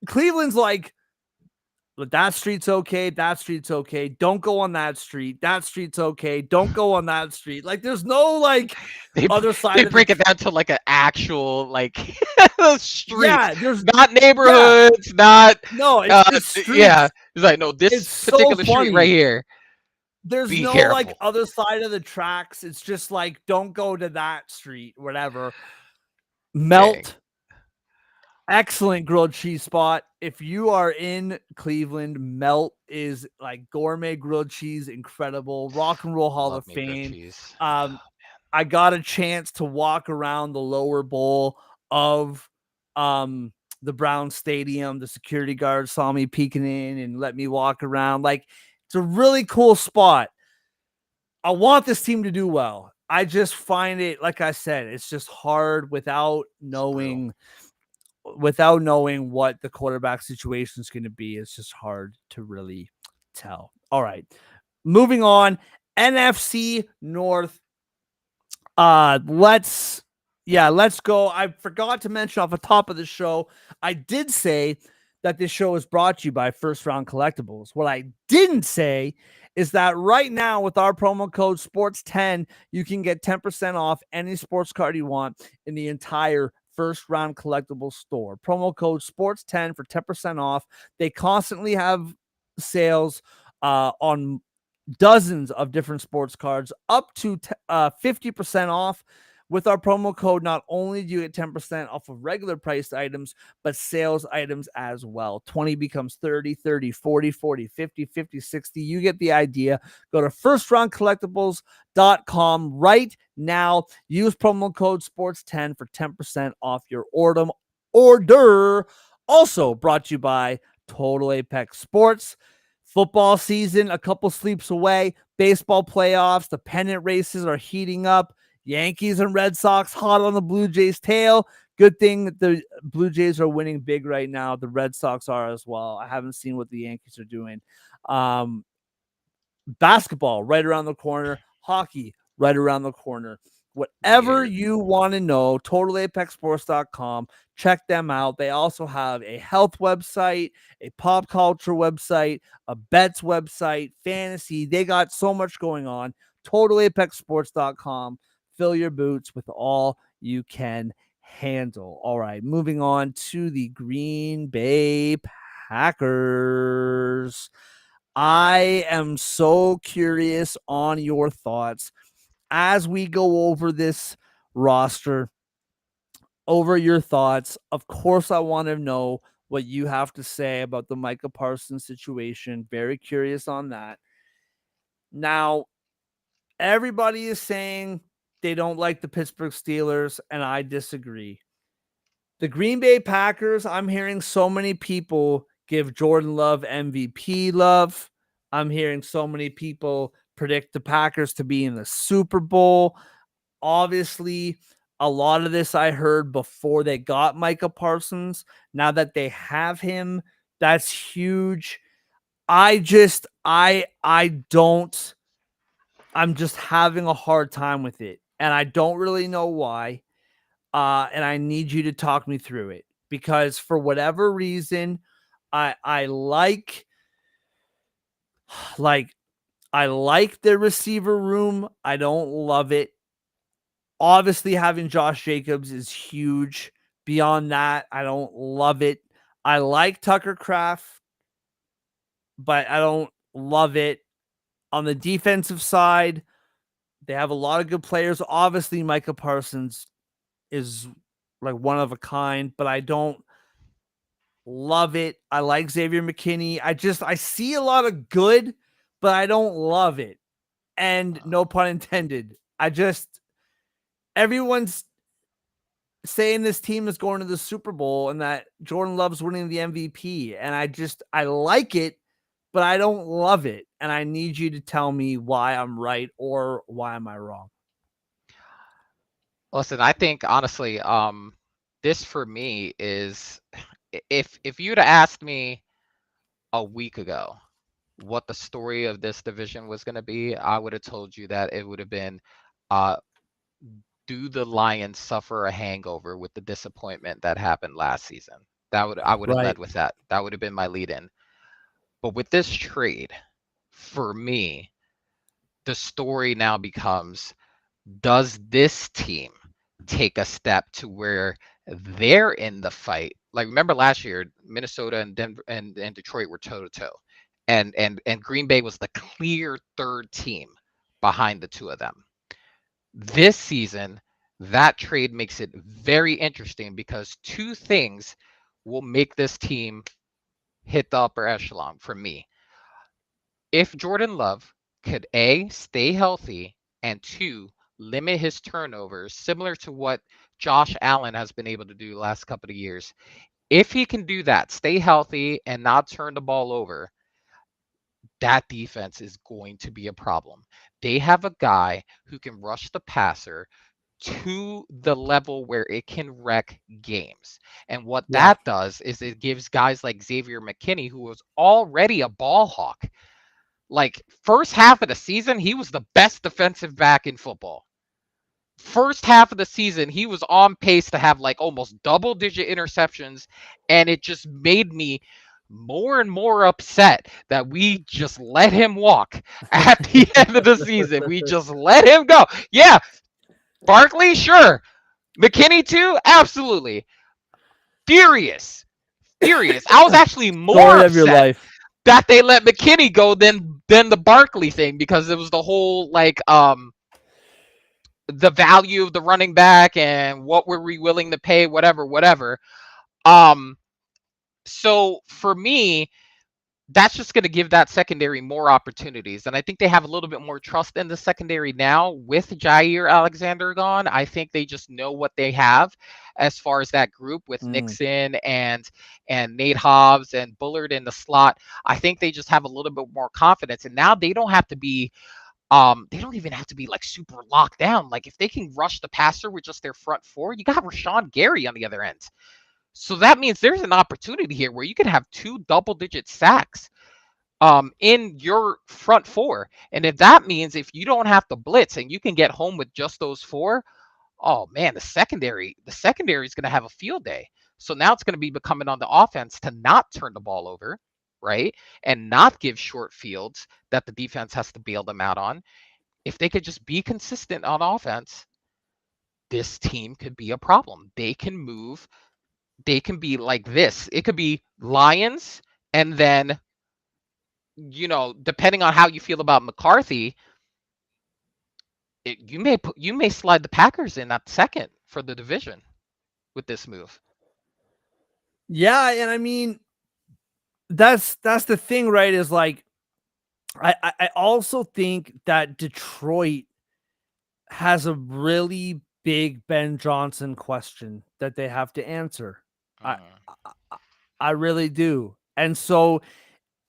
Cleveland's like, but that street's okay. That street's okay. Don't go on that street. That street's okay. Don't go on that street. Like, there's no like They other side they of the break it down to like an actual like streets, yeah, there's not yeah, neighborhoods, not no, uh it's yeah. streets. It's like no, It's this so particular street right funny. here. There's Be no like careful. other side of the tracks. It's just like don't go to that street, whatever. Dang, Melt, excellent grilled cheese spot. If you are in Cleveland, Melt is like gourmet grilled cheese, incredible. Rock and Roll Hall love of me grilled Fame. cheese. Um, I got a chance to walk around the lower bowl of the Brown Stadium. The security guard saw me peeking in and let me walk around. Like, it's a really cool spot. I want this team to do well. I just find it, like I said, it's just hard It's brutal. without knowing what the quarterback situation is going to be. It's just hard to really tell. All right, moving on. NFC North. Let's go. I forgot to mention off the top of the show. I did say that this show is brought to you by First Round Collectibles. What I didn't say is that right now with our promo code Sports10, you can get 10% off any sports card you want in the entire First Round Collectibles store. Promo code Sports10 for 10% off. They constantly have sales on dozens of different sports cards, up to 50% off. With our promo code, not only do you get 10% off of regular priced items, but sales items as well. 20 becomes 30, 30, 40, 40, 50, 50, 60. You get the idea. Go to firstroundcollectibles.com right now. Use promo code SPORTS10 for 10% off your order. Also brought to you by Total Apex Sports. Football season, a couple sleeps away. Baseball playoffs, the pennant races are heating up. Yankees and Red Sox hot on the Blue Jays' tail. Good thing that the Blue Jays are winning big right now. The Red Sox are as well. I haven't seen what the Yankees are doing. Basketball right around the corner. Hockey right around the corner. Whatever Yeah, you want to know, totalapexsports.com. Check them out. They also have a health website, a pop culture website, a bets website, fantasy. They got so much going on. Totalapexsports.com. Fill your boots with all you can handle. All right, moving on to the Green Bay Packers. I am so curious on your thoughts as we go over this roster, over your thoughts. Of course, I want to know what you have to say about the Micah Parsons situation. Very curious on that. Now, everybody is saying they don't like the Pittsburgh Steelers, and I disagree. The Green Bay Packers, I'm hearing so many people give Jordan Love MVP love. I'm hearing so many people predict the Packers to be in the Super Bowl. Obviously, a lot of this I heard before they got Micah Parsons. Now that they have him, that's huge. I'm just having a hard time with it. And I don't really know why. And I need you to talk me through it because for whatever reason, I like I like the receiver room. I don't love it. Obviously, having Josh Jacobs is huge. Beyond that, I don't love it. I like Tucker Kraft, but I don't love it. On the defensive side, they have a lot of good players. Obviously, Micah Parsons is like one of a kind, but I don't love it. I like Xavier McKinney. I see a lot of good, but I don't love it. And no pun intended. Everyone's saying this team is going to the Super Bowl and that Jordan Love's winning the MVP. And I like it, but I don't love it. And I need you to tell me why I'm right or why am I wrong. Listen, I think honestly, this for me is if you'd have asked me a week ago what the story of this division was going to be, I would have told you that it would have been, uh, do the Lions suffer a hangover with the disappointment that happened last season? I would have Right. led with that. That would have been my lead in. But with this trade, for me, the story now becomes, does this team take a step to where they're in the fight? Like remember last year, Minnesota and Denver and Detroit were toe to toe, and Green Bay was the clear third team behind the two of them. This season, that trade makes it very interesting because two things will make this team hit the upper echelon for me. If Jordan Love could A, stay healthy, and two, limit his turnovers, similar to what Josh Allen has been able to do the last couple of years. If he can do that, stay healthy and not turn the ball over, that defense is going to be a problem. They have a guy who can rush the passer to the level where it can wreck games. And what Yeah. that does is it gives guys like Xavier McKinney, who was already a ball hawk, like first half of the season, he was the best defensive back in football. First half of the season, he was on pace to have like almost double-digit interceptions, and it just made me more and more upset that we just let him walk at the end of the season. We just let him go. Yeah, Barkley, sure. McKinney too, absolutely. Furious. I was actually more Story of your upset life. that they let McKinney go than the Barkley thing, because it was the whole like the value of the running back and what were we willing to pay, whatever. Um so for me, that's just going to give that secondary more opportunities. And I think they have a little bit more trust in the secondary now with Jair Alexander gone. I think they just know what they have as far as that group with Nixon and Nate Hobbs and Bullard in the slot. I think they just have a little bit more confidence. And now they don't have to be they don't even have to be like super locked down. Like if they can rush the passer with just their front four, you got Rashawn Gary on the other end. So that means there's an opportunity here where you can have two double-digit sacks in your front four. And if that means if you don't have to blitz and you can get home with just those four, oh man, the secondary is going to have a field day. So now it's going to be becoming on the offense to not turn the ball over, right? And not give short fields that the defense has to bail them out on. If they could just be consistent on offense, this team could be a problem. They can move. They can be like this. It could be Lions, and then, depending on how you feel about McCarthy, you may slide the Packers in at second for the division with this move. Yeah, and I mean that's the thing, right? Is like I also think that Detroit has a really big Ben Johnson question that they have to answer. I I really do. And so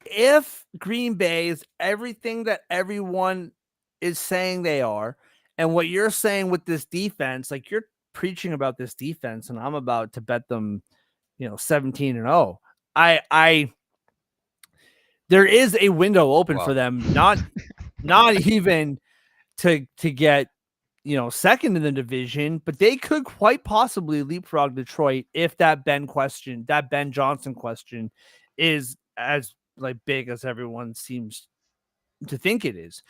if Green Bay is everything that everyone is saying they are, and what you're saying with this defense, like you're preaching about this defense, and I'm about to bet them, 17-0. I there is a window open for Well, them, not even to get second in the division, but they could quite possibly leapfrog Detroit if that Ben Johnson question is as like big as everyone seems to think it is.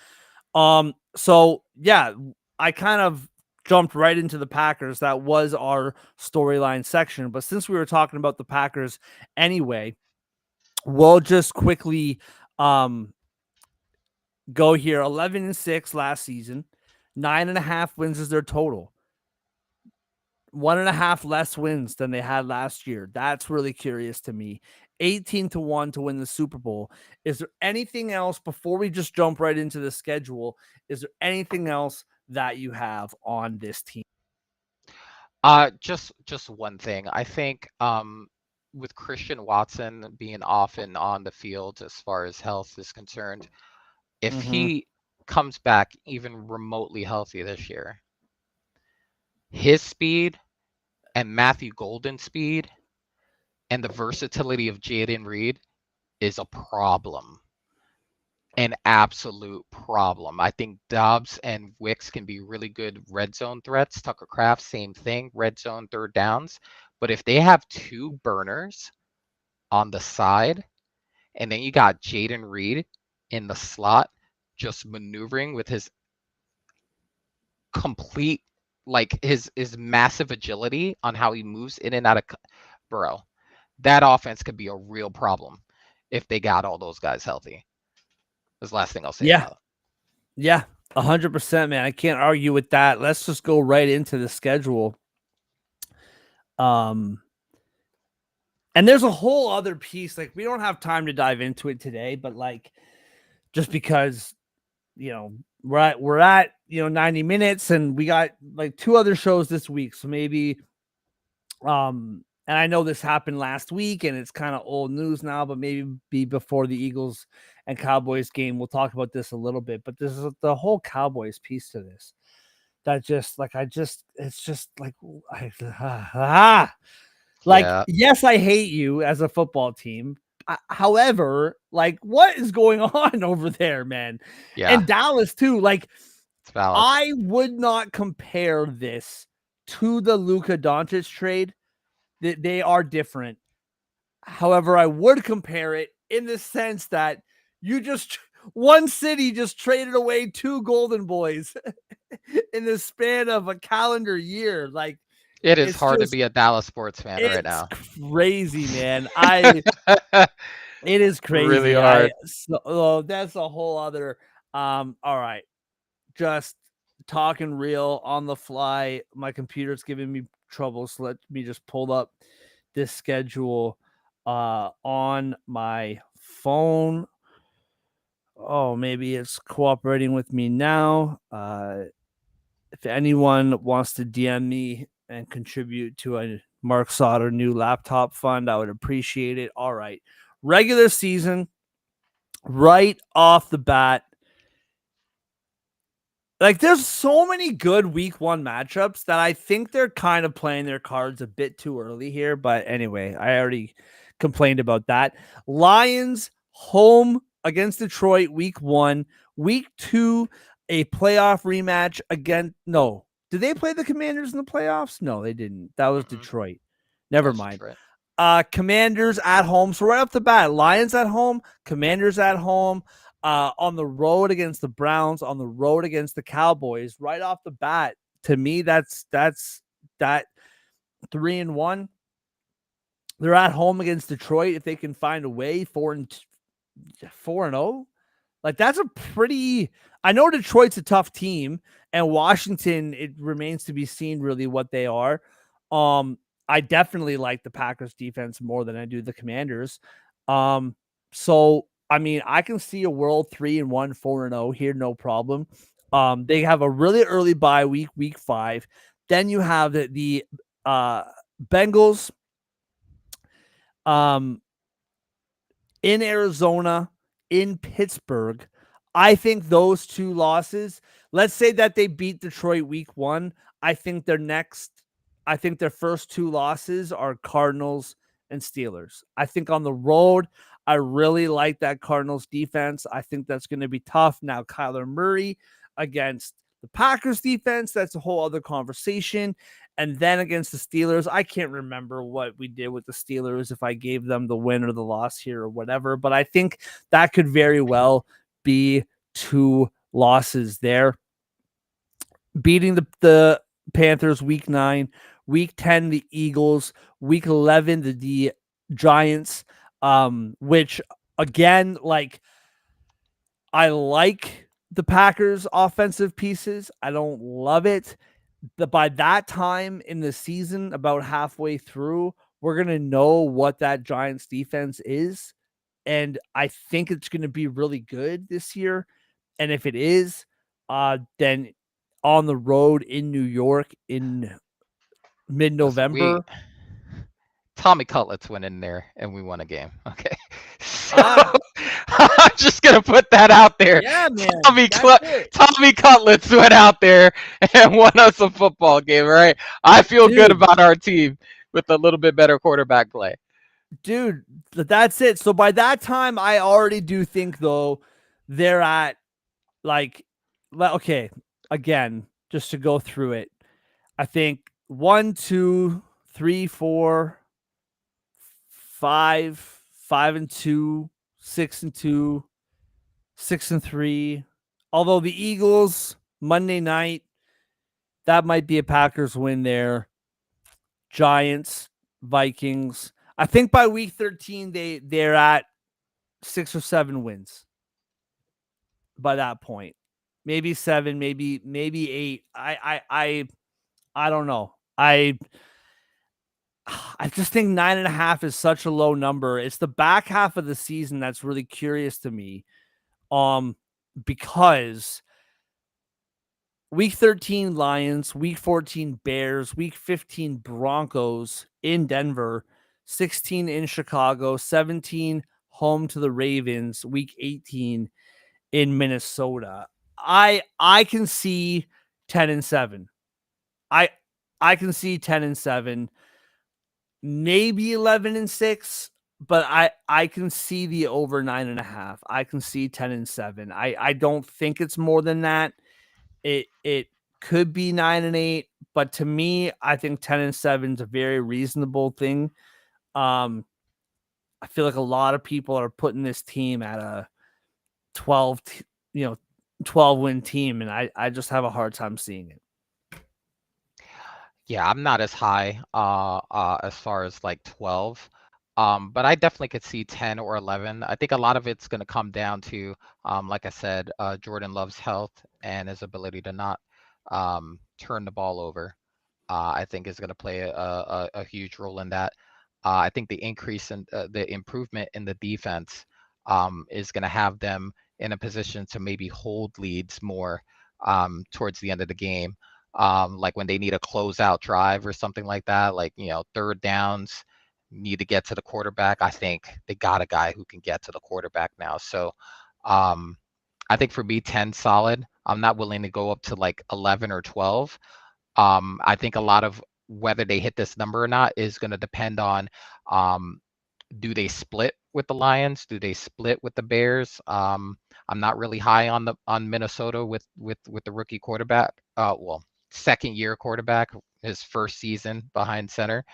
So yeah, I kind of jumped right into the Packers. That was our storyline section. But since we were talking about the Packers anyway, we'll just quickly go here. 11-6 last season, 9.5 wins is their total. 1.5 less wins than they had last year. That's really curious to me. 18-1 to win the Super Bowl. Is there anything else before we just jump right into the schedule? Is there anything else that you have on this team? just one thing. I think with Christian Watson being off and on the field as far as health is concerned, if Mm-hmm. he comes back even remotely healthy this year, his speed and Matthew Golden's speed and the versatility of Jaden Reed is a problem. An absolute problem. I think Dobbs and Wicks can be really good red zone threats. Tucker Kraft, same thing, red zone third downs. But if they have two burners on the side, and then you got Jaden Reed in the slot, just maneuvering with his complete, like his massive agility on how he moves in and out of, bro, that offense could be a real problem if they got all those guys healthy. That's the last thing I'll say Yeah. about it. Yeah. 100%, man. I can't argue with that. Let's just go right into the schedule. And there's a whole other piece. Like, we don't have time to dive into it today, but like, just because, we're at 90 minutes and we got like 2 other shows this week. So maybe, and I know this happened last week and it's kind of old news now, but maybe be before the Eagles and Cowboys game. We'll talk about this a little bit, but this is the whole Cowboys piece to this. That just like, it's just like, like, Yeah, yes, I hate you as a football team. However, like, what is going on over there, man? yeah, And Dallas too. Like, it's valid. I would not compare this to the Luka Doncic trade. They are different. However, I would compare it in the sense that one city just traded away 2 Golden Boys in the span of a calendar year. Like, It is it's hard to just, be a Dallas sports fan right it's now. crazy, man. It is Really crazy. hard. That's a whole other. All right, just talking real on the fly. My computer's giving me trouble, so let me just pull up this schedule on my phone. Oh, maybe it's cooperating with me now. If anyone wants to DM me and contribute to a Mark Sauter new laptop fund, I would appreciate it. All right. Regular season, right off the bat. Like, there's so many good week 1 matchups that I think they're kind of playing their cards a bit too early here. But anyway, I already complained about that. Lions home against Detroit week 1. Week 2, a playoff rematch again. No. Did they play the Commanders in the playoffs? No, they didn't. That was Detroit. Never That's mind. Detroit. Commanders at home. So right off the bat, Lions at home, Commanders at home, on the road against the Browns, on the road against the Cowboys. Right off the bat, to me, that's that 3-1. They're at home against Detroit. If they can find a way, 4-0. Like, that's a pretty. I know Detroit's a tough team, and Washington, it remains to be seen really what they are. I definitely like the Packers defense more than I do the Commanders. So I mean, I can see a world 3-1, 4-0 here, no problem. They have a really early bye week 5. Then you have the Bengals in Arizona, in Pittsburgh. I think those 2 losses, let's say that they beat Detroit week 1, I think their first 2 losses are Cardinals and Steelers. I think on the road, I really like that Cardinals defense. I think that's going to be tough. Now, Kyler Murray against the Packers defense, that's a whole other conversation. And then against the Steelers, I can't remember what we did with the Steelers, if I gave them the win or the loss here or whatever, but I think that could very well be 2 losses there. Beating the Panthers week 9, week 10, the Eagles, week 11, the Giants, which again, like, I like the Packers offensive pieces. I don't love it. By that time in the season, about halfway through, we're going to know what that Giants defense is. And I think it's going to be really good this year. And if it is, then on the road in New York in mid-November. Tommy Cutlets went in there and we won a game. Okay. So Ah. I'm just going to put that out there. Yeah, man. Tommy Cutlets went out there and won us a football game, right? I feel good about our team with a little bit better quarterback play. Dude, that's it. So by that time, I already do think, though, they're at, like, okay, again, just to go through it, I think 1, 2, 3, 4, 5, 5-2, 6-2, 6-3. Although the Eagles Monday night, that might be a Packers win there. Giants, Vikings. I think by week 13 they're at 6 or 7 wins. By that point, maybe 7, maybe 8. I don't know. I just think 9.5 is such a low number. It's the back half of the season that's really curious to me. Because week 13 Lions, week 14 Bears, week 15 Broncos in Denver, 16 in Chicago, 17 home to the Ravens, week 18 in Minnesota. I can see 10-7. I can see 10-7, maybe 11-6, but I can see the over 9.5. I can see 10-7. I don't think it's more than that. It could be 9-8, but to me, I think 10-7 is a very reasonable thing. I feel like a lot of people are putting this team at a 12 win team, and I just have a hard time seeing it. Yeah, I'm not as high as far as like 12. But I definitely could see 10 or 11. I think a lot of it's going to come down to, like I said, Jordan Love's health and his ability to not turn the ball over. I think is going to play a huge role in that. I think the increase in the improvement in the defense is going to have them in a position to maybe hold leads more towards the end of the game. Like when they need a closeout drive or something like that, like, third downs, need to get to the quarterback. I think they got a guy who can get to the quarterback now. So I think for me, 10 solid. I'm not willing to go up to like 11 or 12. I think a lot of whether they hit this number or not is going to depend on do they split with the Lions? Do they split with the Bears? I'm not really high on Minnesota with the rookie quarterback. Second year quarterback, his first season behind center.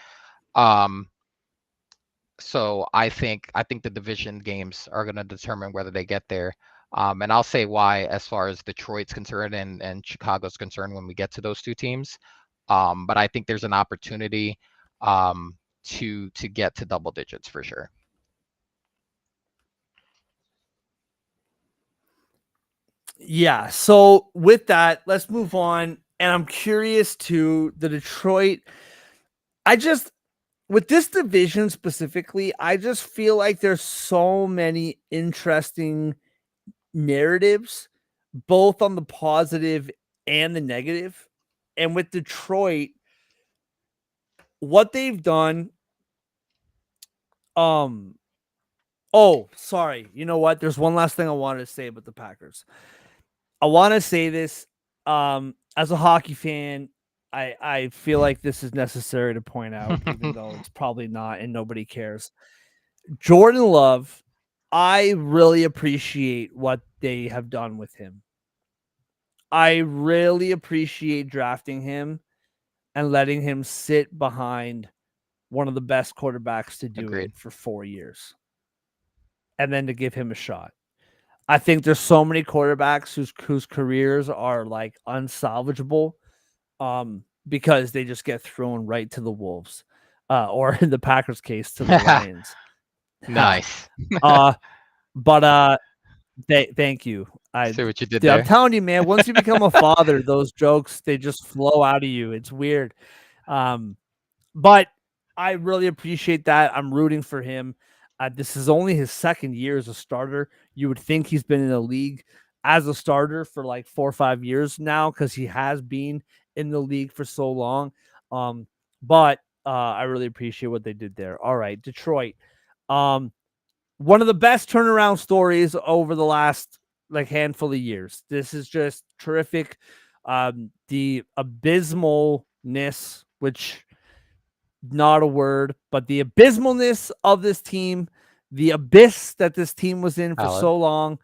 So I think the division games are going to determine whether they get there. And I'll say why as far as Detroit's concerned and Chicago's concerned when we get to those 2 teams. But I think there's an opportunity to get to double digits for sure. Yeah. So with that, let's move on. And I'm curious to the Detroit. With this division specifically, I just feel like there's so many interesting narratives both on the positive and the negative. And with Detroit, what they've done, um, oh, sorry. You know what? There's one last thing I wanted to say about the Packers. I want to say this, as a hockey fan, I feel like this is necessary to point out, even though it's probably not and nobody cares. Jordan Love, I really appreciate what they have done with him. I really appreciate drafting him and letting him sit behind one of the best quarterbacks to do it Agreed. for 4 years and then to give him a shot. I think there's so many quarterbacks whose careers are like unsalvageable, because they just get thrown right to the wolves, or in the Packers case to the Lions. Nice. uh, but thank you. See what you did Dude, I'm there. telling you, man. Once you become a father, those jokes they just flow out of you. It's weird. Um, But I really appreciate that. I'm rooting for him. This is only his second year as a starter. You would think he's been in the league as a starter for like 4 or 5 years now because he has been in the league for so long. But I really appreciate what they did there. All right, Detroit. Um, One of the best turnaround stories over the last like handful of years. This is just terrific. The abysmalness, which not a word, but the abysmalness of this team, the abyss that this team was in for Valid. so long,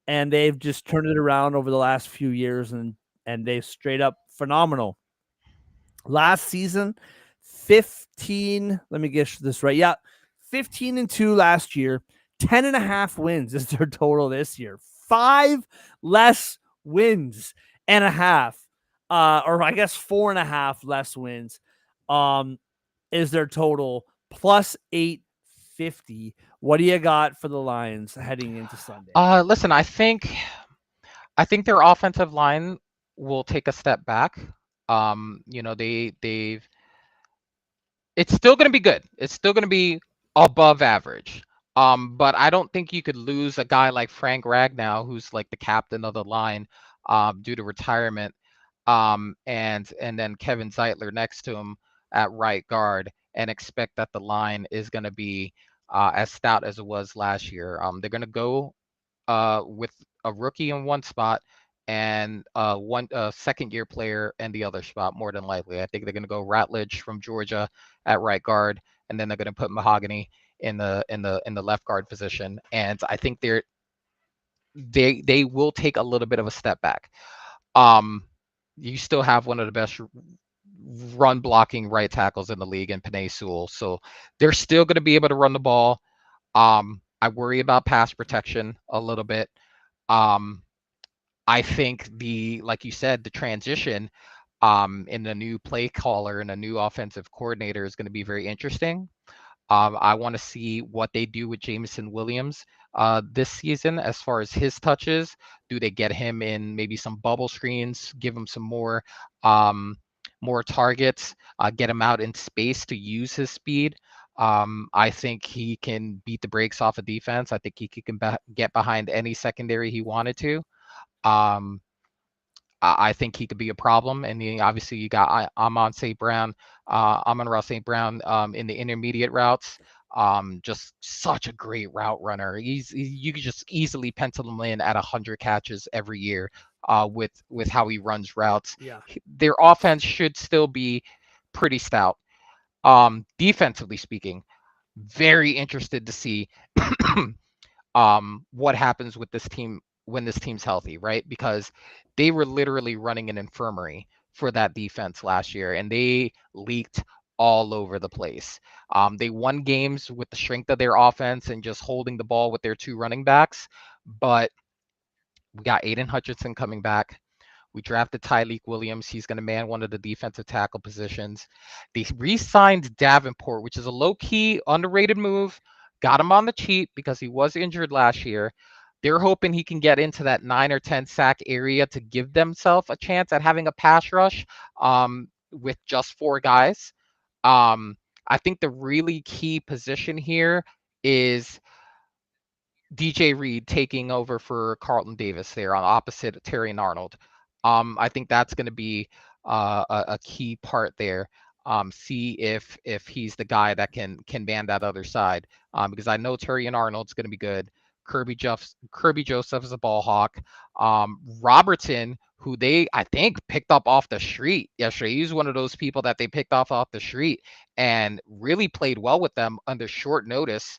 and they've just turned it around over the last few years, and they've straight up phenomenal. Last season, 15, let me get this right. Yeah, 15-2 last year, 10.5 wins is their total this year. 5 less wins and a half. Or I guess 4.5 less wins. Is their total plus 850. What do you got for the Lions heading into Sunday? Listen, I think their offensive line will take a step back. They've it's still going to be good. It's still going to be above average. But I don't think you could lose a guy like Frank Ragnow, who's like the captain of the line, due to retirement, and then Kevin Zeitler next to him at right guard, and expect that the line is going to be as stout as it was last year. They're going to go with a rookie in one spot and one second year player in the other spot, more than likely. I think they're going to go Ratledge from Georgia at right guard, and then they're going to put Mahogany in the left guard position. And I think they will take a little bit of a step back. Um, you still have one of the best run blocking right tackles in the league in Penei Sewell, so they're still going to be able to run the ball. I worry about pass protection a little bit. Um, I think like you said, the transition in the new play caller and a new offensive coordinator is going to be very interesting. I want to see what they do with Jameson Williams this season as far as his touches. Do they get him in maybe some bubble screens, give him some more targets, get him out in space to use his speed? I think he can beat the brakes off of defense. I think he can get behind any secondary he wanted to. Um, I think he could be a problem. And then obviously you got Amon Ross St. Brown in the intermediate routes. Just such a great route runner. You could just easily pencil him in at 100 catches every year with how he runs routes. Yeah. Their offense should still be pretty stout. Defensively speaking, very interested to see what happens with this team when this team's healthy, right? Because they were literally running an infirmary for that defense last year, and they leaked all over the place. They won games with the strength of their offense and just holding the ball with their two running backs, but we got Aiden Hutchinson coming back. We drafted Tyleek Williams. He's going to man one of the defensive tackle positions. They re-signed Davenport, which is a low-key, underrated move. Got him on the cheap because he was injured last year. They're hoping he can get into that 9 or 10 sack area to give themselves a chance at having a pass rush with just 4 guys. I think the really key position here is DJ Reed taking over for Carlton Davis there on opposite Terry and Arnold. I think that's going to be a key part there. See if he's the guy that can man that other side. Because I know Terry and Arnold's going to be good. Kirby Joseph is a ball hawk. Robertson, who they I think picked up off the street yesterday. He's one of those people that they picked off the street and really played well with them under short notice.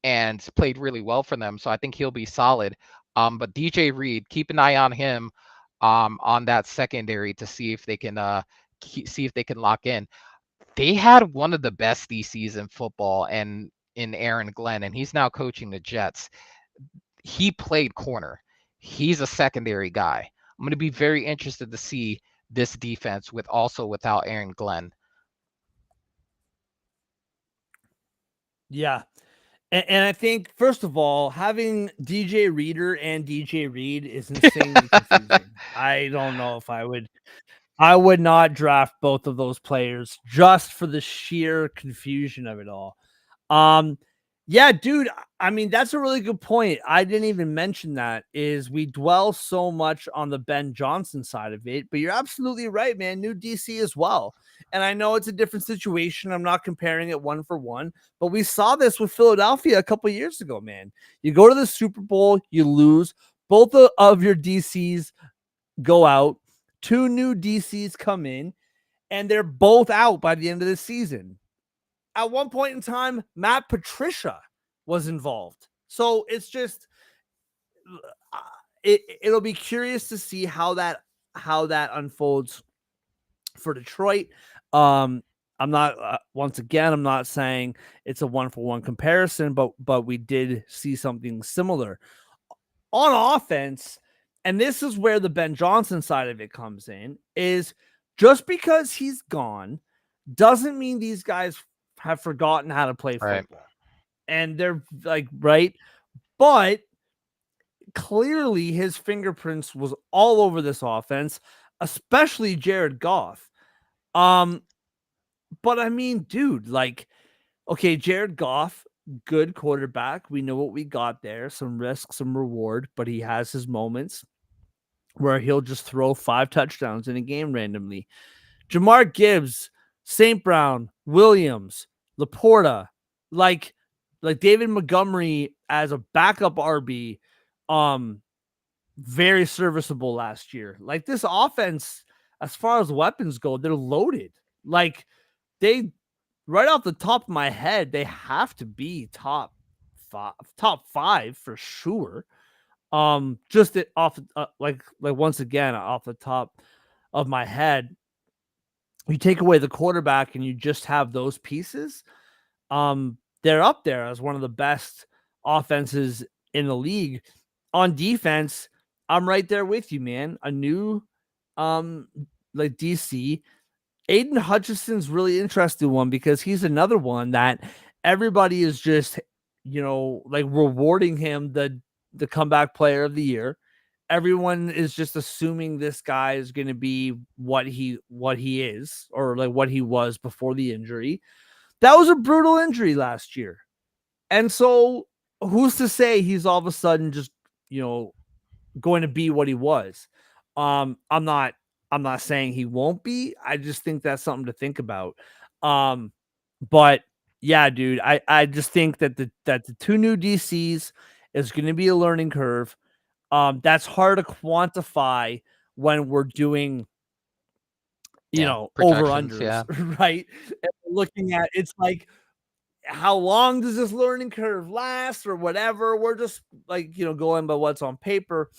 And played really well for them. So I think he'll be solid. But DJ Reed, keep an eye on him on that secondary to see if they can see if they can lock in. They had one of the best DCs in football and in Aaron Glenn, and he's now coaching the Jets. He played corner. He's a secondary guy. I'm going to be very interested to see this defense without Aaron Glenn. Yeah. And I think, first of all, having DJ Reader and DJ Reed is insanely confusing. I don't know if I would not draft both of those players just for the sheer confusion of it all. Yeah, dude, I mean, that's a really good point. I didn't even mention that is we dwell so much on the Ben Johnson side of it, but you're absolutely right, man. New DC as well. And I know it's a different situation. I'm not comparing it one for one, but we saw this with Philadelphia a couple of years ago, man. You go to the Super Bowl, you lose. Both of your DCs go out. 2 new DCs come in, and they're both out by the end of the season. At one point in time, Matt Patricia was involved. So it's just, it'll be curious to see how that unfolds for Detroit. I'm not once again, I'm not saying it's a 1-for-1 comparison, but we did see something similar on offense. And this is where the Ben Johnson side of it comes in, is just because he's gone doesn't mean these guys have forgotten how to play football. Right. And they're like, right. But clearly his fingerprints was all over this offense, especially Jared Goff. But I mean, dude, like, okay, Jared Goff, good quarterback. We know what we got there. Some risk, some reward, but he has his moments where he'll just throw 5 touchdowns in a game randomly. Jamar Gibbs, St. Brown, Williams, Laporta, like David Montgomery as a backup RB, very serviceable last year. Like, this offense, as far as weapons go, they're loaded. Like, they, right off the top of my head, they have to be top 5 for sure. Just off, like once again, off the top of my head, you take away the quarterback and you just have those pieces. They're up there as one of the best offenses in the league. On defense, I'm right there with you, man. A new, like DC, Aiden Hutchinson's really interesting one because he's another one that everybody is just, like rewarding him the comeback player of the year. Everyone is just assuming this guy is going to be what he is, or like what he was before the injury. That was a brutal injury last year. And so who's to say he's all of a sudden just, going to be what he was? I'm not saying he won't be. I just think that's something to think about. But yeah, dude, I just think that the 2 new DCs is going to be a learning curve. That's hard to quantify when we're doing, over-unders, right? And looking at, it's like, how long does this learning curve last or whatever? We're just like, going by what's on paper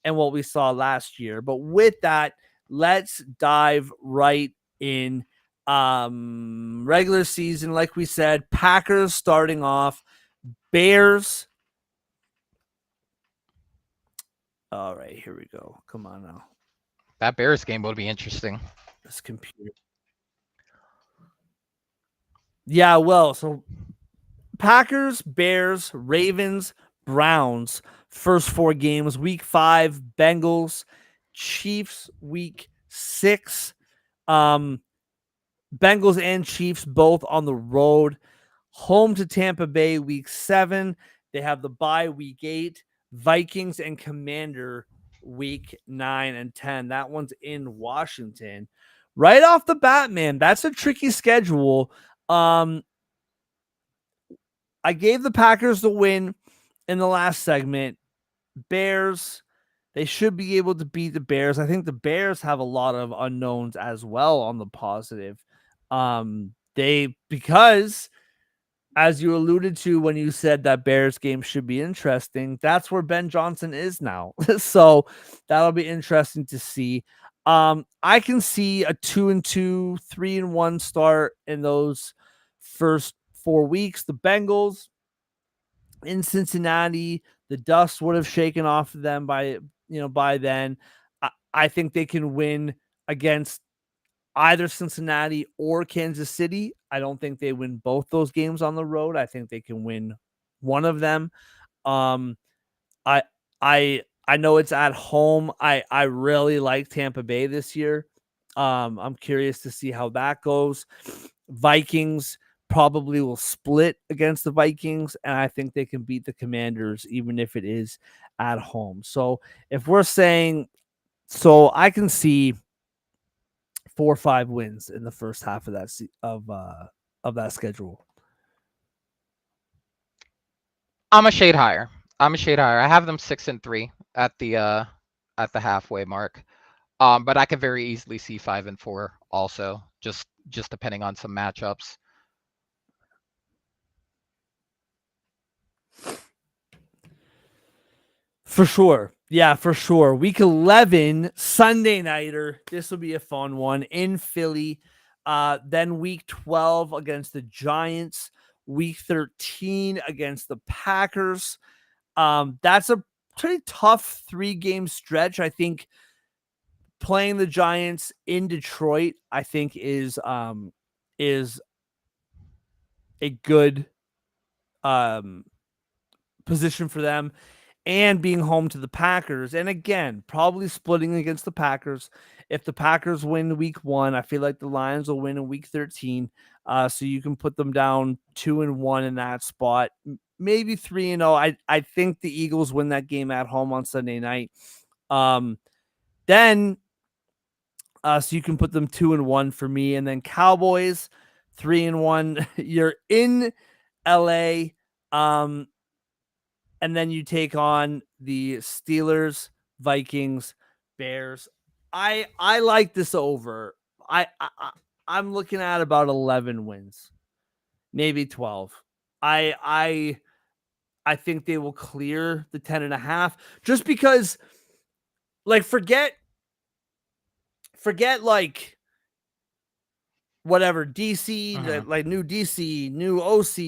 and what we saw last year. But with that, let's dive right in. Regular season, like we said, Packers starting off, Bears. All right, here we go. Come on now. That Bears game will be interesting. This computer. Yeah, well, so Packers, Bears, Ravens, Browns, first 4 games. Week 5, Bengals, Chiefs, week 6. Bengals and Chiefs both on the road. Home to Tampa Bay, week 7. They have the bye week 8, Vikings and Commander week 9 and 10. That one's in Washington. Right off the bat, man, that's a tricky schedule. I gave the Packers the win in the last segment. Bears, they should be able to beat the Bears. I think the Bears have a lot of unknowns as well on the positive. Because as you alluded to when you said that Bears game should be interesting, that's where Ben Johnson is now. So that'll be interesting to see. I can see a 2-2, 3-1 start in those first 4 weeks. The Bengals in Cincinnati, the dust would have shaken off of them by then. I think they can win against either Cincinnati or Kansas City. I don't think they win both those games on the road. I think they can win one of them. Um, I I know it's at home. I really like Tampa Bay this year. I'm curious to see how that goes. Vikings probably will split against the Vikings, and I think they can beat the Commanders even if it is at home. So if we're saying, so I can see 4 or 5 wins in the first half of that of that schedule. I'm a shade higher. I have them 6-3 at the halfway mark. But I could very easily see 5-4 also, just depending on some matchups. For sure. Yeah, for sure. Week 11, Sunday nighter. This will be a fun one in Philly. Then week 12 against the Giants. Week 13 against the Packers. That's a pretty tough 3-game stretch. I think playing the Giants in Detroit, I think is a good position for them, and being home to the Packers. And again, probably splitting against the Packers. If the Packers win week 1, I feel like the Lions will win in week 13. So you can put them down 2-1 in that spot, maybe 3-0. I think the Eagles win that game at home on Sunday night. Then so you can put them 2-1 for me, and then Cowboys 3-1. You're in LA. And then you take on the Steelers, Vikings, Bears. I like this over. I'm looking at about 11 wins, maybe 12. I think they will clear the 10.5, just because, like, forget like whatever DC, like new DC, new OC,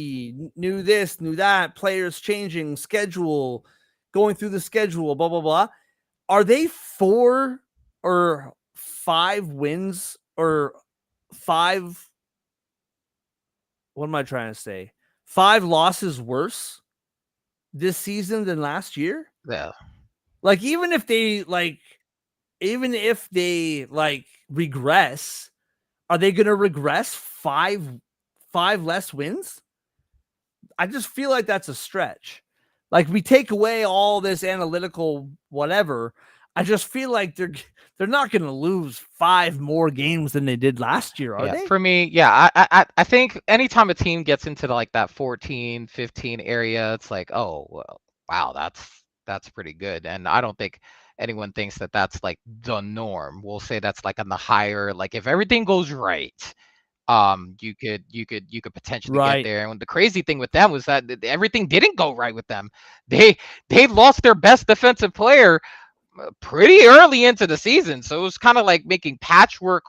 new this, new that, players changing, schedule, going through the schedule, blah blah blah. Are they 4 or 5 wins or 5? What am I trying to say? 5 losses worse this season than last year? Yeah. Like even if they regress, are they going to regress 5 less wins? I just feel like that's a stretch. Like, we take away all this analytical whatever, I just feel like they're not going to lose 5 more games than they did last year, are they? For me, yeah, I think anytime a team gets into like that 14, 15 area, it's like, oh, well, wow, that's pretty good. And I don't think anyone thinks that that's like the norm. We'll say that's like on the higher, like if everything goes right, you could potentially get Right. there. And the crazy thing with them was that everything didn't go right with them. They lost their best defensive player pretty early into the season, so it was kind of like making patchwork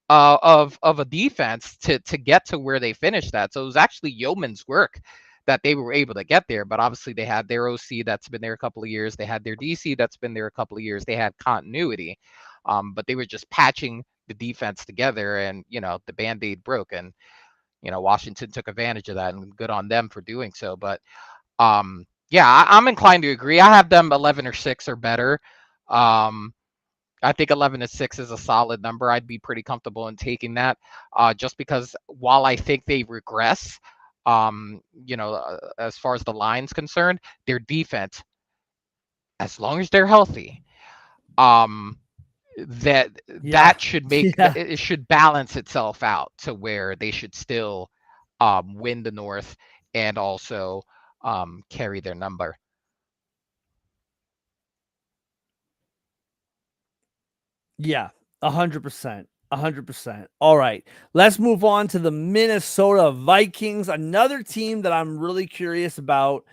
of a defense to get to where they finished that. So it was actually yeoman's work that they were able to get there. But obviously they had their OC that's been there a couple of years. They had their DC that's been there a couple of years. They had continuity, but they were just patching the defense together, and the Band-Aid broke, and Washington took advantage of that, and good on them for doing so. But yeah, I'm inclined to agree. I have them 11 or 6 or better. I think 11-6 is a solid number. I'd be pretty comfortable in taking that, just because while I think they regress, as far as the line's concerned, their defense, as long as they're healthy, um, that Yeah. that should make Yeah. it should balance itself out to where they should still win the North and also carry their number. Yeah. 100%. 100%. All right. Let's move on to the Minnesota Vikings, another team that I'm really curious about.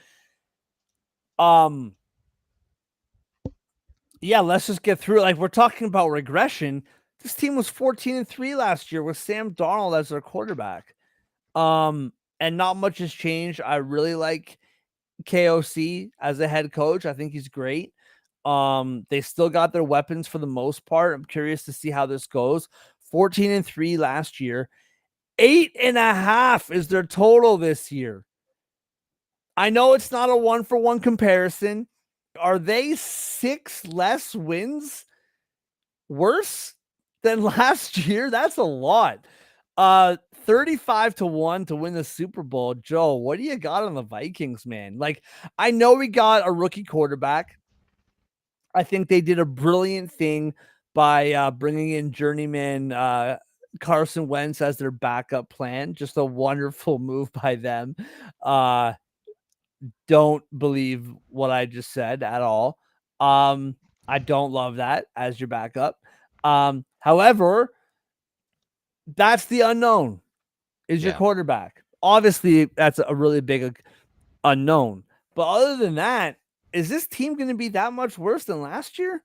Yeah, let's just get through it. Like, we're talking about regression. This team was 14-3 last year with Sam Darnold as their quarterback. And not much has changed. I really like KOC as a head coach. I think he's great. They still got their weapons for the most part. I'm curious to see how this goes. 14-3 last year. 8.5 is their total this year. I know it's not a 1-for-1 comparison. Are they 6 less wins worse than last year? That's a lot. 35-1 to win the Super Bowl. Joe, what do you got on the Vikings, man? Like, I know we got a rookie quarterback. I think they did a brilliant thing by bringing in journeyman Carson Wentz as their backup plan. Just a wonderful move by them. Don't believe what I just said at all. I don't love that as your backup. However, that's the unknown is your Yeah. quarterback. Obviously, that's a really big unknown. But other than that, is this team going to be that much worse than last year?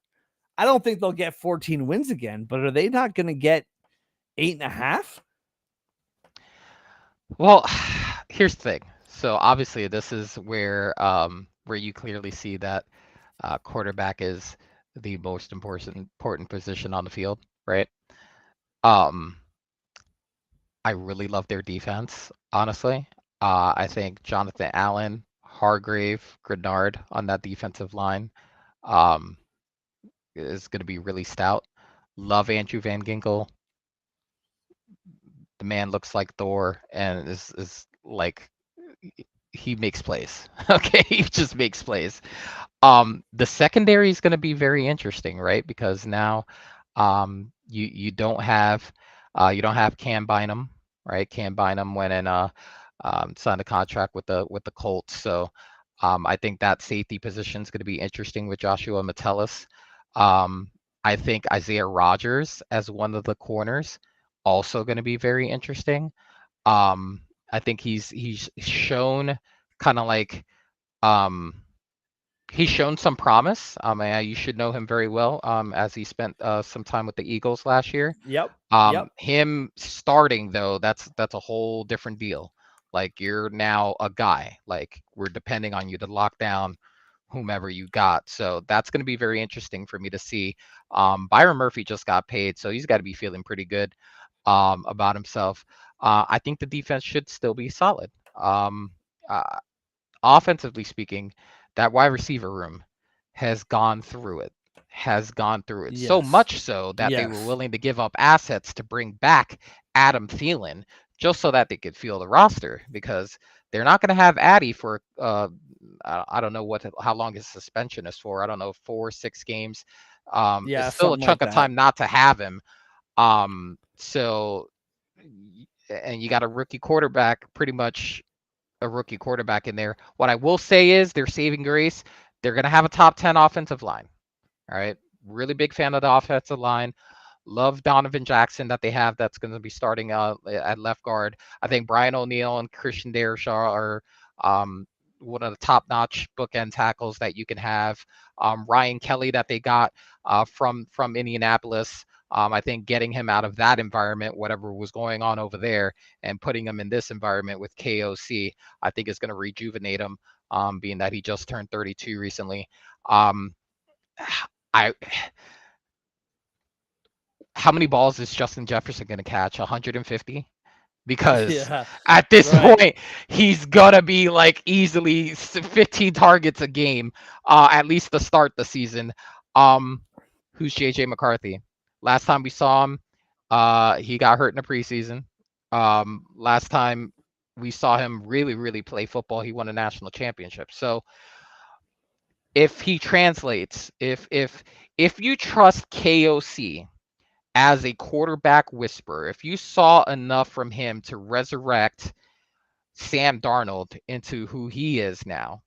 I don't think they'll get 14 wins again, but are they not going to get 8.5? Well, here's the thing. So obviously, this is where you clearly see that quarterback is the most important position on the field, right? Um, I really love their defense, honestly. I think Jonathan Allen, Hargrave, Grenard on that defensive line um, is going to be really stout. Love Andrew Van Ginkel. The man looks like Thor and is like he makes plays. Okay, he just makes plays. The secondary is going to be very interesting, right? Because now you don't have Cam Bynum, right? Cam Bynum went and signed a contract with the Colts, so I think that safety position is going to be interesting with Joshua Metellus. I think Isaiah Rogers as one of the corners also going to be very interesting. I think he's shown kind of like um he's shown some promise. You should know him very well, as he spent some time with the Eagles last year. Yep. Yep. Him starting though, that's a whole different deal. Like you're now a guy. Like we're depending on you to lock down whomever you got. So that's going to be very interesting for me to see. Byron Murphy just got paid, so he's got to be feeling pretty good about himself. I think the defense should still be solid. Uh, Offensively speaking, that wide receiver room has gone through it. Has gone through it so Yes. much so that they were Yes. willing to give up assets to bring back Adam Thielen just so that they could fill the roster because they're not going to have Addy for I don't know how long his suspension is for. I don't know, 4 or 6 games. Yeah, It's still a something like chunk of that. time not to have him. So and you got a rookie quarterback, pretty much a rookie quarterback in there. What I will say is their saving grace, they're going to have a top 10 offensive line. All right. Really big fan of the offensive line. Love Donovan Jackson that they have that's going to be starting at left guard. I think Brian O'Neill and Christian Darrisaw are one of the top-notch bookend tackles that you can have. Ryan Kelly that they got from Indianapolis. I think getting him out of that environment, whatever was going on over there, and putting him in this environment with KOC, I think is going to rejuvenate him, being that he just turned 32 recently. Um, I How many balls is Justin Jefferson going to catch? 150? Because Yeah. at this Right. point, he's gonna be like easily 15 targets a game, at least to start the season. Um, who's JJ McCarthy? Last time we saw him, he got hurt in the preseason. Last time we saw him really, really play football. He won a national championship. So if he translates, if you trust KOC as a quarterback whisperer, if you saw enough from him to resurrect Sam Darnold into who he is now,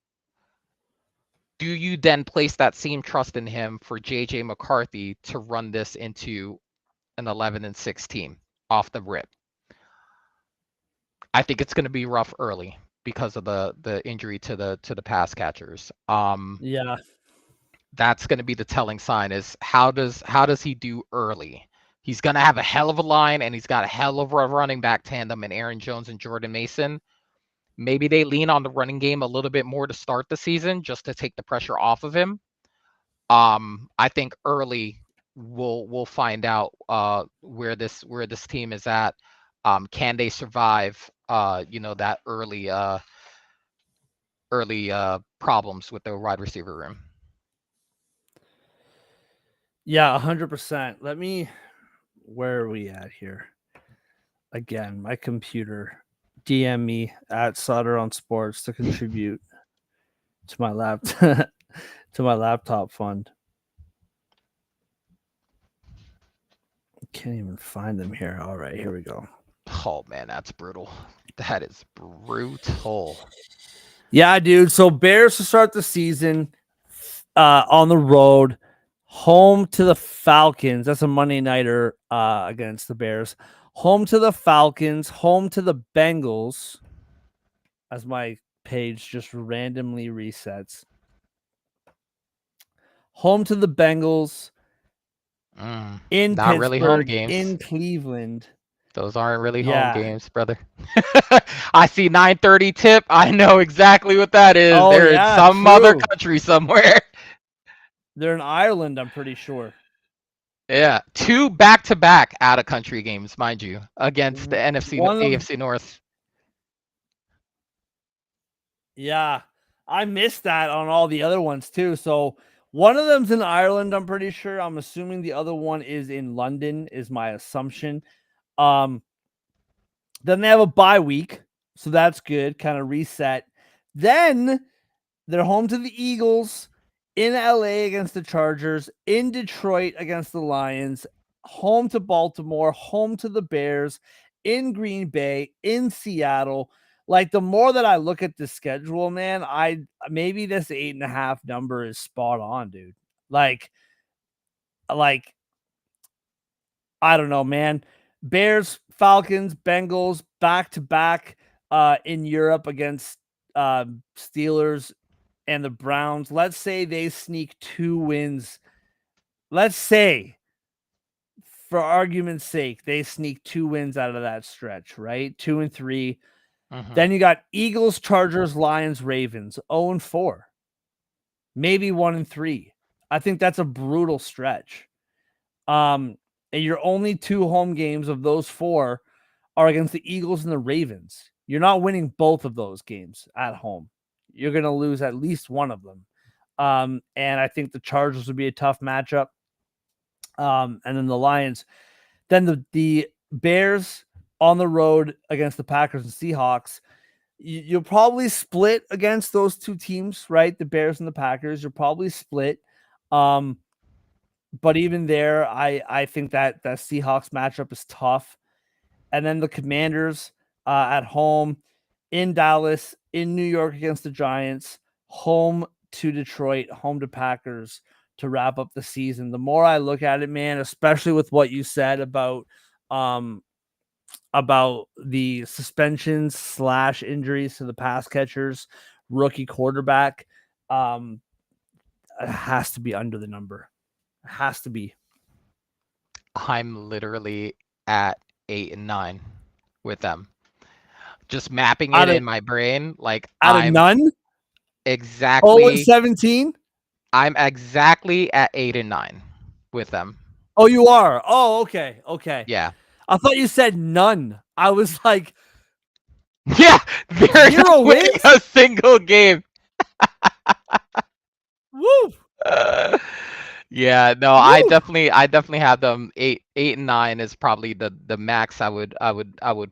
do you then place that same trust in him for JJ McCarthy to run this into an 11-6 team off the rip? I think it's going to be rough early because of the injury to the pass catchers. Yeah. That's going to be the telling sign is how does he do early? He's going to have a hell of a line, and he's got a hell of a running back tandem in Aaron Jones and Jordan Mason. Maybe they lean on the running game a little bit more to start the season just to take the pressure off of him. I think early we'll find out where this team is at. Can they survive that early problems with the wide receiver room? Yeah, 100%. Where are we at here? Again, my computer. DM me at Solder on Sports to contribute to my laptop fund. Can't even find them here. All right, here we go. Oh man, that's brutal. That is brutal. Yeah, dude. So Bears to start the season on the road, home to the Falcons. That's a Monday nighter against the Bears. Home to the Falcons, home to the Bengals, as my page just randomly resets. Home to the Bengals, in Not really home Pittsburgh, games. in Cleveland. Those aren't really home games, brother. I see 9:30 tip. I know exactly what that is. Oh, They're yeah, in some true. other country somewhere. They're in Ireland, I'm pretty sure. Yeah, 2 back-to-back out-of-country games, mind you, against the AFC North. Yeah, I missed that on all the other ones too. So one of them's in Ireland, I'm pretty sure. I'm assuming the other one is in London, is my assumption. Then they have a bye week, so that's good, kind of reset. Then they're home to the Eagles, in LA against the Chargers, in Detroit against the Lions, home to Baltimore, home to the Bears, in Green Bay, in Seattle. Like, the more that I look at the schedule, man, maybe this 8.5 number is spot on, dude. Like I don't know, man. Bears, Falcons, Bengals, back to back in Europe against Steelers and the Browns. Let's say they sneak 2 wins. Let's say, for argument's sake, they sneak 2 wins out of that stretch, right? 2 and 3. Then you got Eagles, Chargers, Lions, Ravens, 0-4. Maybe 1 and 3. I think that's a brutal stretch. And your only 2 home games of those 4 are against the Eagles and the Ravens. You're not winning both of those games at home. You're going to lose at least one of them. And I think the Chargers would be a tough matchup. And then the Lions. Then the Bears on the road against the Packers and Seahawks. You'll probably split against those 2 teams, right? The Bears and the Packers. You'll probably split. But even there, I think that Seahawks matchup is tough. And then the Commanders at home, in Dallas, in New York against the Giants, home to Detroit, home to Packers to wrap up the season. The more I look at it, man, especially with what you said about the suspensions / injuries to the pass catchers, rookie quarterback, it has to be under the number. It has to be. I'm literally at 8 and 9 with them. Just mapping it in my brain, like I'm none. Exactly 0-17. I'm exactly at 8 and 9 with them. Oh, you are. Oh, okay. Okay. Yeah. I thought you said none. I was like, yeah, they're 0 not winning wins? a single game. Woo. Yeah, no, Woo. I definitely have them 8 and 9 is probably the max I would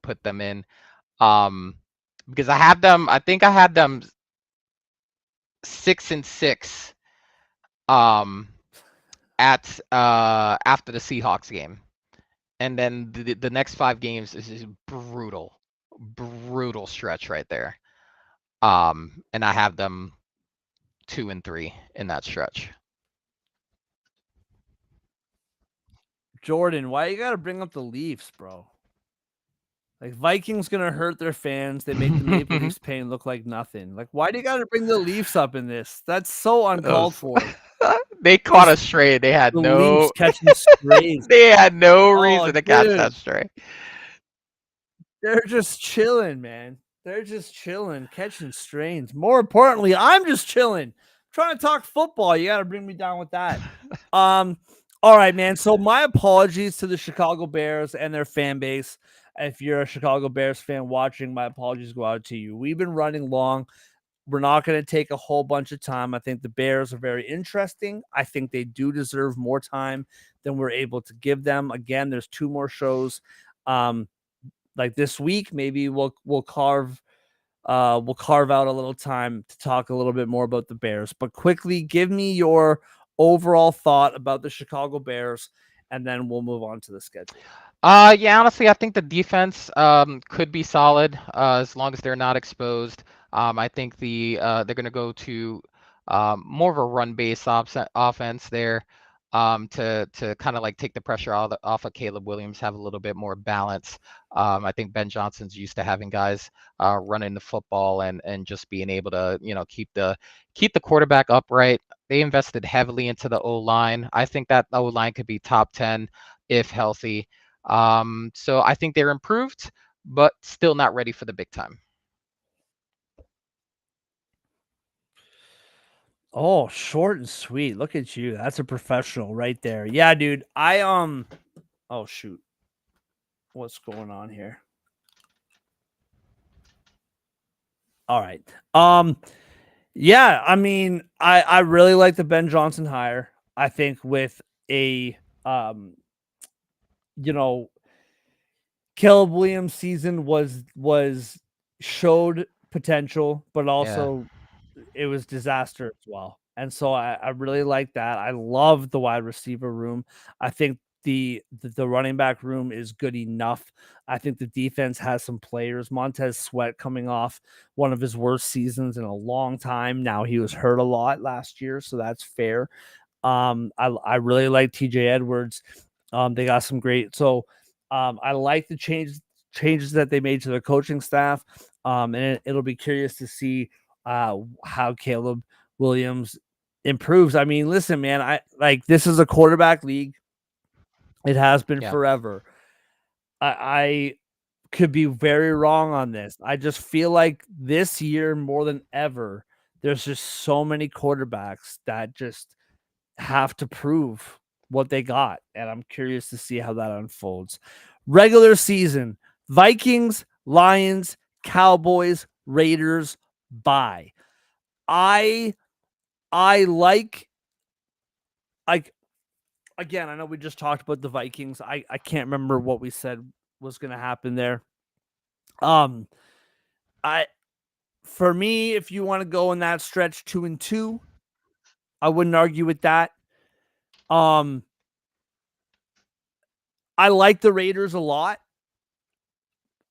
put them in. because I have them. I think I had them 6-6 um at after the Seahawks game. And then the next 5 games is just brutal stretch right there. And I have them 2-3 in that stretch. Jordan, why you gotta bring up the Leafs, bro? Like Vikings gonna hurt their fans. They make the Maple Leafs pain look like nothing. Like, why do you gotta bring the Leafs up in this? That's so uncalled for. They caught a stray. They had The Leafs no catching strays. they had no Oh, reason to catch dude. that stray. They're just chilling, man. They're just chilling, catching strains. More importantly, I'm just chilling. Trying to talk football. You got to bring me down with that. All right, man. So my apologies to the Chicago Bears and their fan base. If you're a Chicago Bears fan watching, my apologies go out to you. We've been running long. We're not going to take a whole bunch of time. I think the Bears are very interesting. I think they do deserve more time than we're able to give them. Again, there's 2 more shows. Like this week, maybe we'll carve out a little time to talk a little bit more about the Bears. But quickly, give me your overall thought about the Chicago Bears, and then we'll move on to the schedule. Yeah, honestly, I think the defense could be solid as long as they're not exposed. I think they're going to go to more of a run-based offense there to kind of like take the pressure off of Caleb Williams, have a little bit more balance. I think Ben Johnson's used to having guys running the football and just being able to keep the quarterback upright. They invested heavily into the O-line. I think that O-line could be top 10 if healthy. So I think they're improved, but still not ready for the big time. Oh, short and sweet. Look at you. That's a professional right there. Yeah, dude. Oh shoot. What's going on here? All right. Yeah, I mean, I really like the Ben Johnson hire. I think with a you know, Caleb Williams' season was showed potential, but also it was disaster as well. And so I really like that. I love the wide receiver room. I think the running back room is good enough. I think the defense has some players. Montez Sweat coming off one of his worst seasons in a long time. Now he was hurt a lot last year, so that's fair. I really like TJ Edwards. They got some great. So I like the changes that they made to the coaching staff. And it'll be curious to see how Caleb Williams improves. I mean, listen, man, I like this is a quarterback league. It has been forever. I could be very wrong on this. I just feel like this year more than ever, there's just so many quarterbacks that just have to prove what they got. And I'm curious to see how that unfolds. Regular season, Vikings, Lions, Cowboys, Raiders, bye. I like again, I know we just talked about the Vikings. I can't remember what we said was going to happen there. I for me, if you want to go in that stretch 2-2, I wouldn't argue with that. I like the Raiders a lot.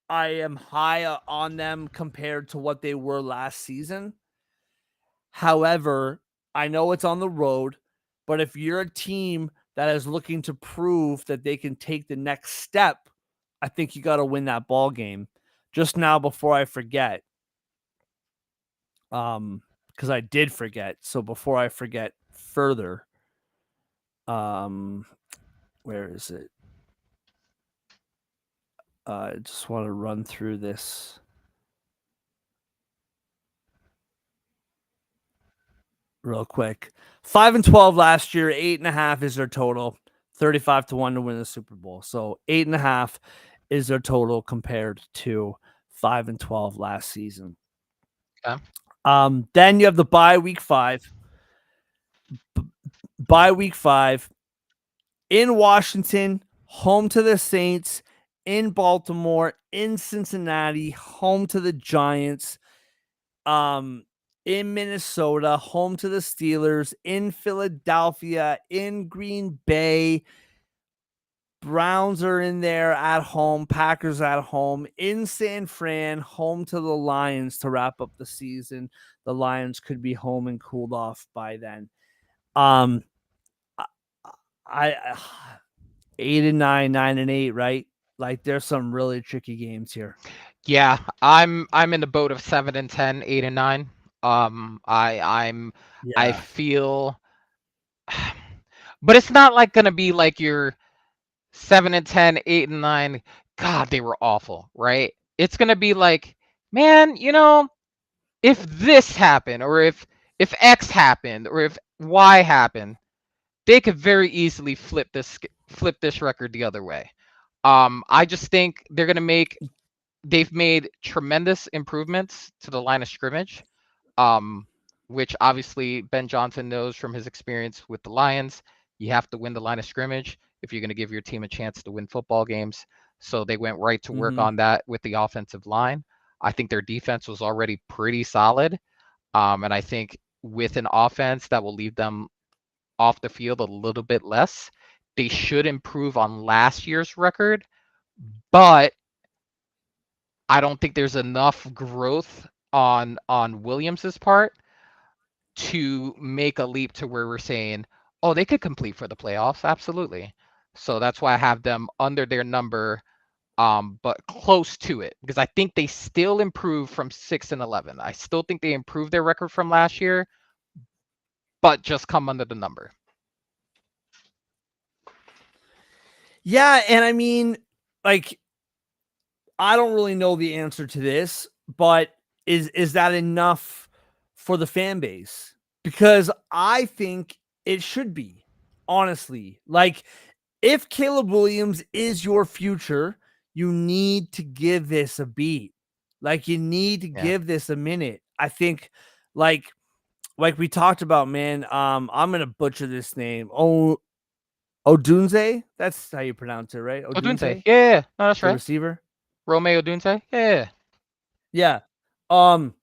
I am high on them compared to what they were last season. However, I know it's on the road, but if you're a team that is looking to prove that they can take the next step, I think you got to win that ball game. Just now, before I forget, because I did forget. So before I forget further, where is it? I just want to run through this. Real quick. 5-12 last year, 8.5 is their total. 35-1 to win the Super Bowl. So 8.5 is their total compared to 5-12 last season. Okay. Then you have the bye week 5. Bye week 5 in Washington, home to the Saints, in Baltimore, in Cincinnati, home to the Giants, in Minnesota, home to the Steelers, in Philadelphia, in Green Bay. Browns are in there at home, Packers at home, in San Fran, home to the Lions to wrap up the season. The Lions could be home and cooled off by then. I 8-9, 9-8, right? Like there's some really tricky games here. Yeah, I'm in the boat of 7-10, 8-9. I Yeah. feel, but it's not like gonna be like your 7-10, 8-9. God, they were awful, right? It's gonna be like, man, if this happened, or if X happened, or if Y happened, they could very easily flip this record the other way. I just think they've made tremendous improvements to the line of scrimmage, um, which obviously Ben Johnson knows from his experience with the Lions. You have to win the line of scrimmage if you're going to give your team a chance to win football games. So they went right to work Mm-hmm. on that with the offensive line. I think their defense was already pretty solid. And I think with an offense that will leave them off the field a little bit less, they should improve on last year's record. But I don't think there's enough growth on Williams's part to make a leap to where we're saying, oh, they could complete for the playoffs. Absolutely. So that's why I have them under their number, but close to it, because I think they still improve from 6-11. I still think they improved their record from last year, but just come under the number. Yeah, and I mean, like, I don't really know the answer to this, but is that enough for the fan base? Because I think it should be, honestly. Like, if Caleb Williams is your future, you need to give this a beat. Like, you need to Yeah. give this a minute. I think, like we talked about, man. I'm gonna butcher this name. Odunze. That's how you pronounce it, right? Odunze. Odunze, Yeah. No, that's the right. receiver. Romeo Odunze. Yeah. Yeah. Um,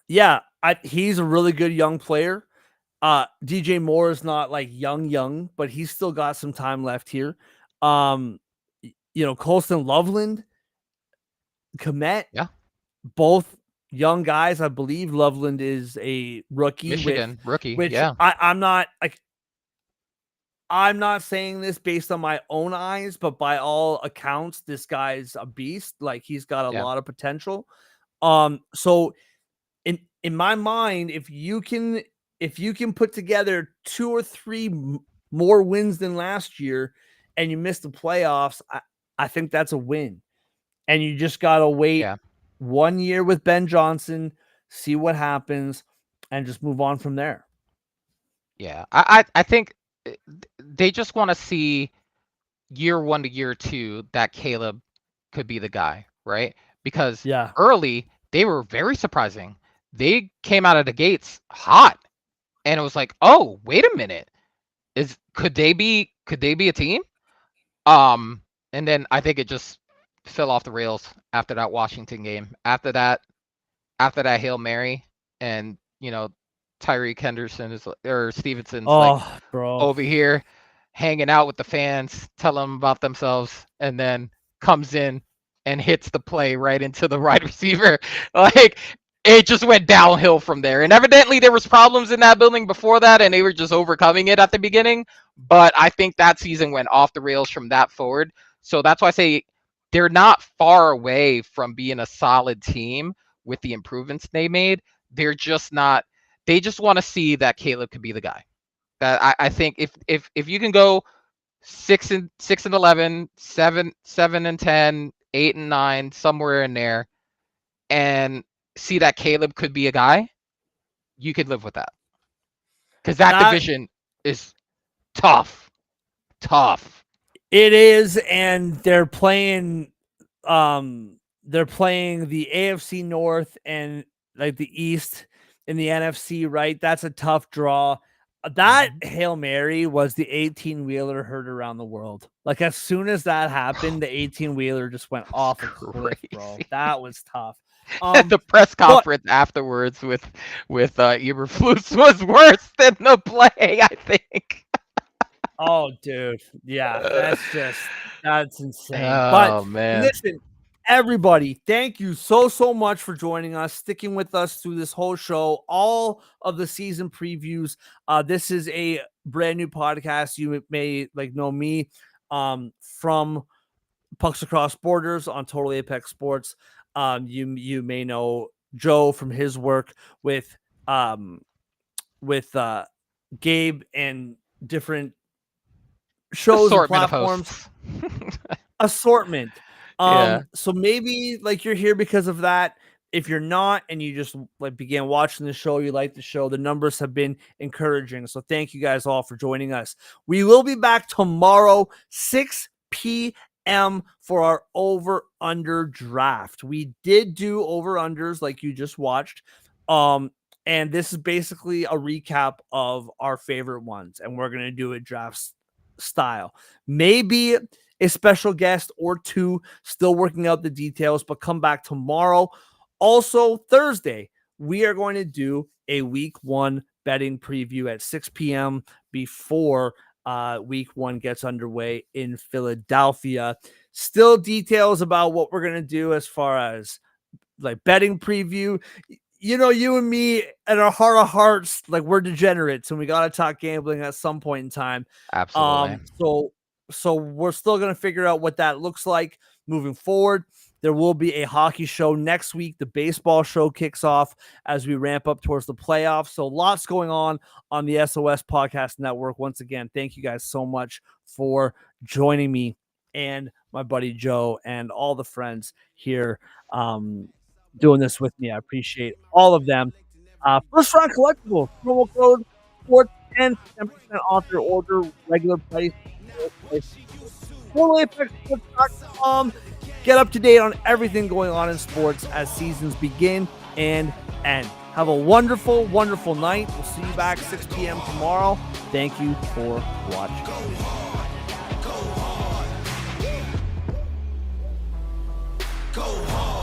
yeah, he's a really good young player. DJ Moore is not like young, but he's still got some time left here. Colston Loveland, Komet, Yeah. both young guys. I believe Loveland is a rookie Michigan rookie. which Yeah. I'm not saying this based on my own eyes, but by all accounts, this guy's a beast. Like he's got a Yeah. lot of potential. So in my mind, if you can put together 2 or 3 more wins than last year, and you miss the playoffs, I think that's a win. And you just gotta wait Yeah. 1 year with Ben Johnson, see what happens, and just move on from there. Yeah. I think they just want to see year 1 to year 2 that Caleb could be the guy, right? Because Yeah. early they were very surprising. They came out of the gates hot, and it was like, oh, wait a minute, could they be a team? And then I think it just fell off the rails after that Washington game. After that Hail Mary, and Tyreek Henderson or Stevenson's like Oh, bro. over here hanging out with the fans, telling them about themselves, and then comes in and hits the play right into the wide receiver. Like it just went downhill from there. And evidently there was problems in that building before that, and they were just overcoming it at the beginning. But I think that season went off the rails from that forward. So that's why I say they're not far away from being a solid team with the improvements they made. They're just not. They just want to see that Caleb could be the guy. That I think if you can go 6-11, 7-10, 8-9, somewhere in there, and see that Caleb could be a guy, you could live with that. Because that That division is tough. Tough. it is, and they're playing the AFC North and like the East in the NFC, right? That's a tough draw. That Hail Mary was the 18-wheeler heard around the world. Like, as soon as that happened, the 18-wheeler just went off a cliff, bro. Crazy. That was tough. The press conference afterwards with Eberflus was worse than the play, I think. Oh, dude. Yeah, that's insane. But Oh man. listen, everybody, thank you so much for joining us, sticking with us through this whole show, all of the season previews. This is a brand new podcast. You may know me from Pucks Across Borders on Total Apex Sports. You may know Joe from his work with Gabe and different shows and Assortment of platforms. hosts. Assortment. Yeah. So maybe you're here because of that. If you're not and you just began watching the show, you like the show, the numbers have been encouraging. So thank you guys all for joining us. We will be back tomorrow, 6 p.m. for our over-under draft. We did do over-unders like you just watched. And this is basically a recap of our favorite ones. And we're going to do it draft style. Maybe a special guest or two, still working out the details, but come back tomorrow. Also, Thursday, we are going to do a week 1 betting preview at 6 p.m. before week 1 gets underway in Philadelphia. Still details about what we're going to do as far as betting preview. You and me, at our heart of hearts, we're degenerates and we got to talk gambling at some point in time. Absolutely. So we're still going to figure out what that looks like moving forward. There will be a hockey show next week. The baseball show kicks off as we ramp up towards the playoffs. So lots going on the S.O.S podcast network. Once again, thank you guys so much for joining me and my buddy Joe and all the friends here doing this with me. I appreciate all of them. First Round Collectibles, promo code 410, 10% off your order, regular price. TotalApexSports.com. Get up to date on everything going on in sports as seasons begin and end. Have a wonderful, wonderful night. We'll see you back 6 p.m. tomorrow. Thank you for watching. Go hard.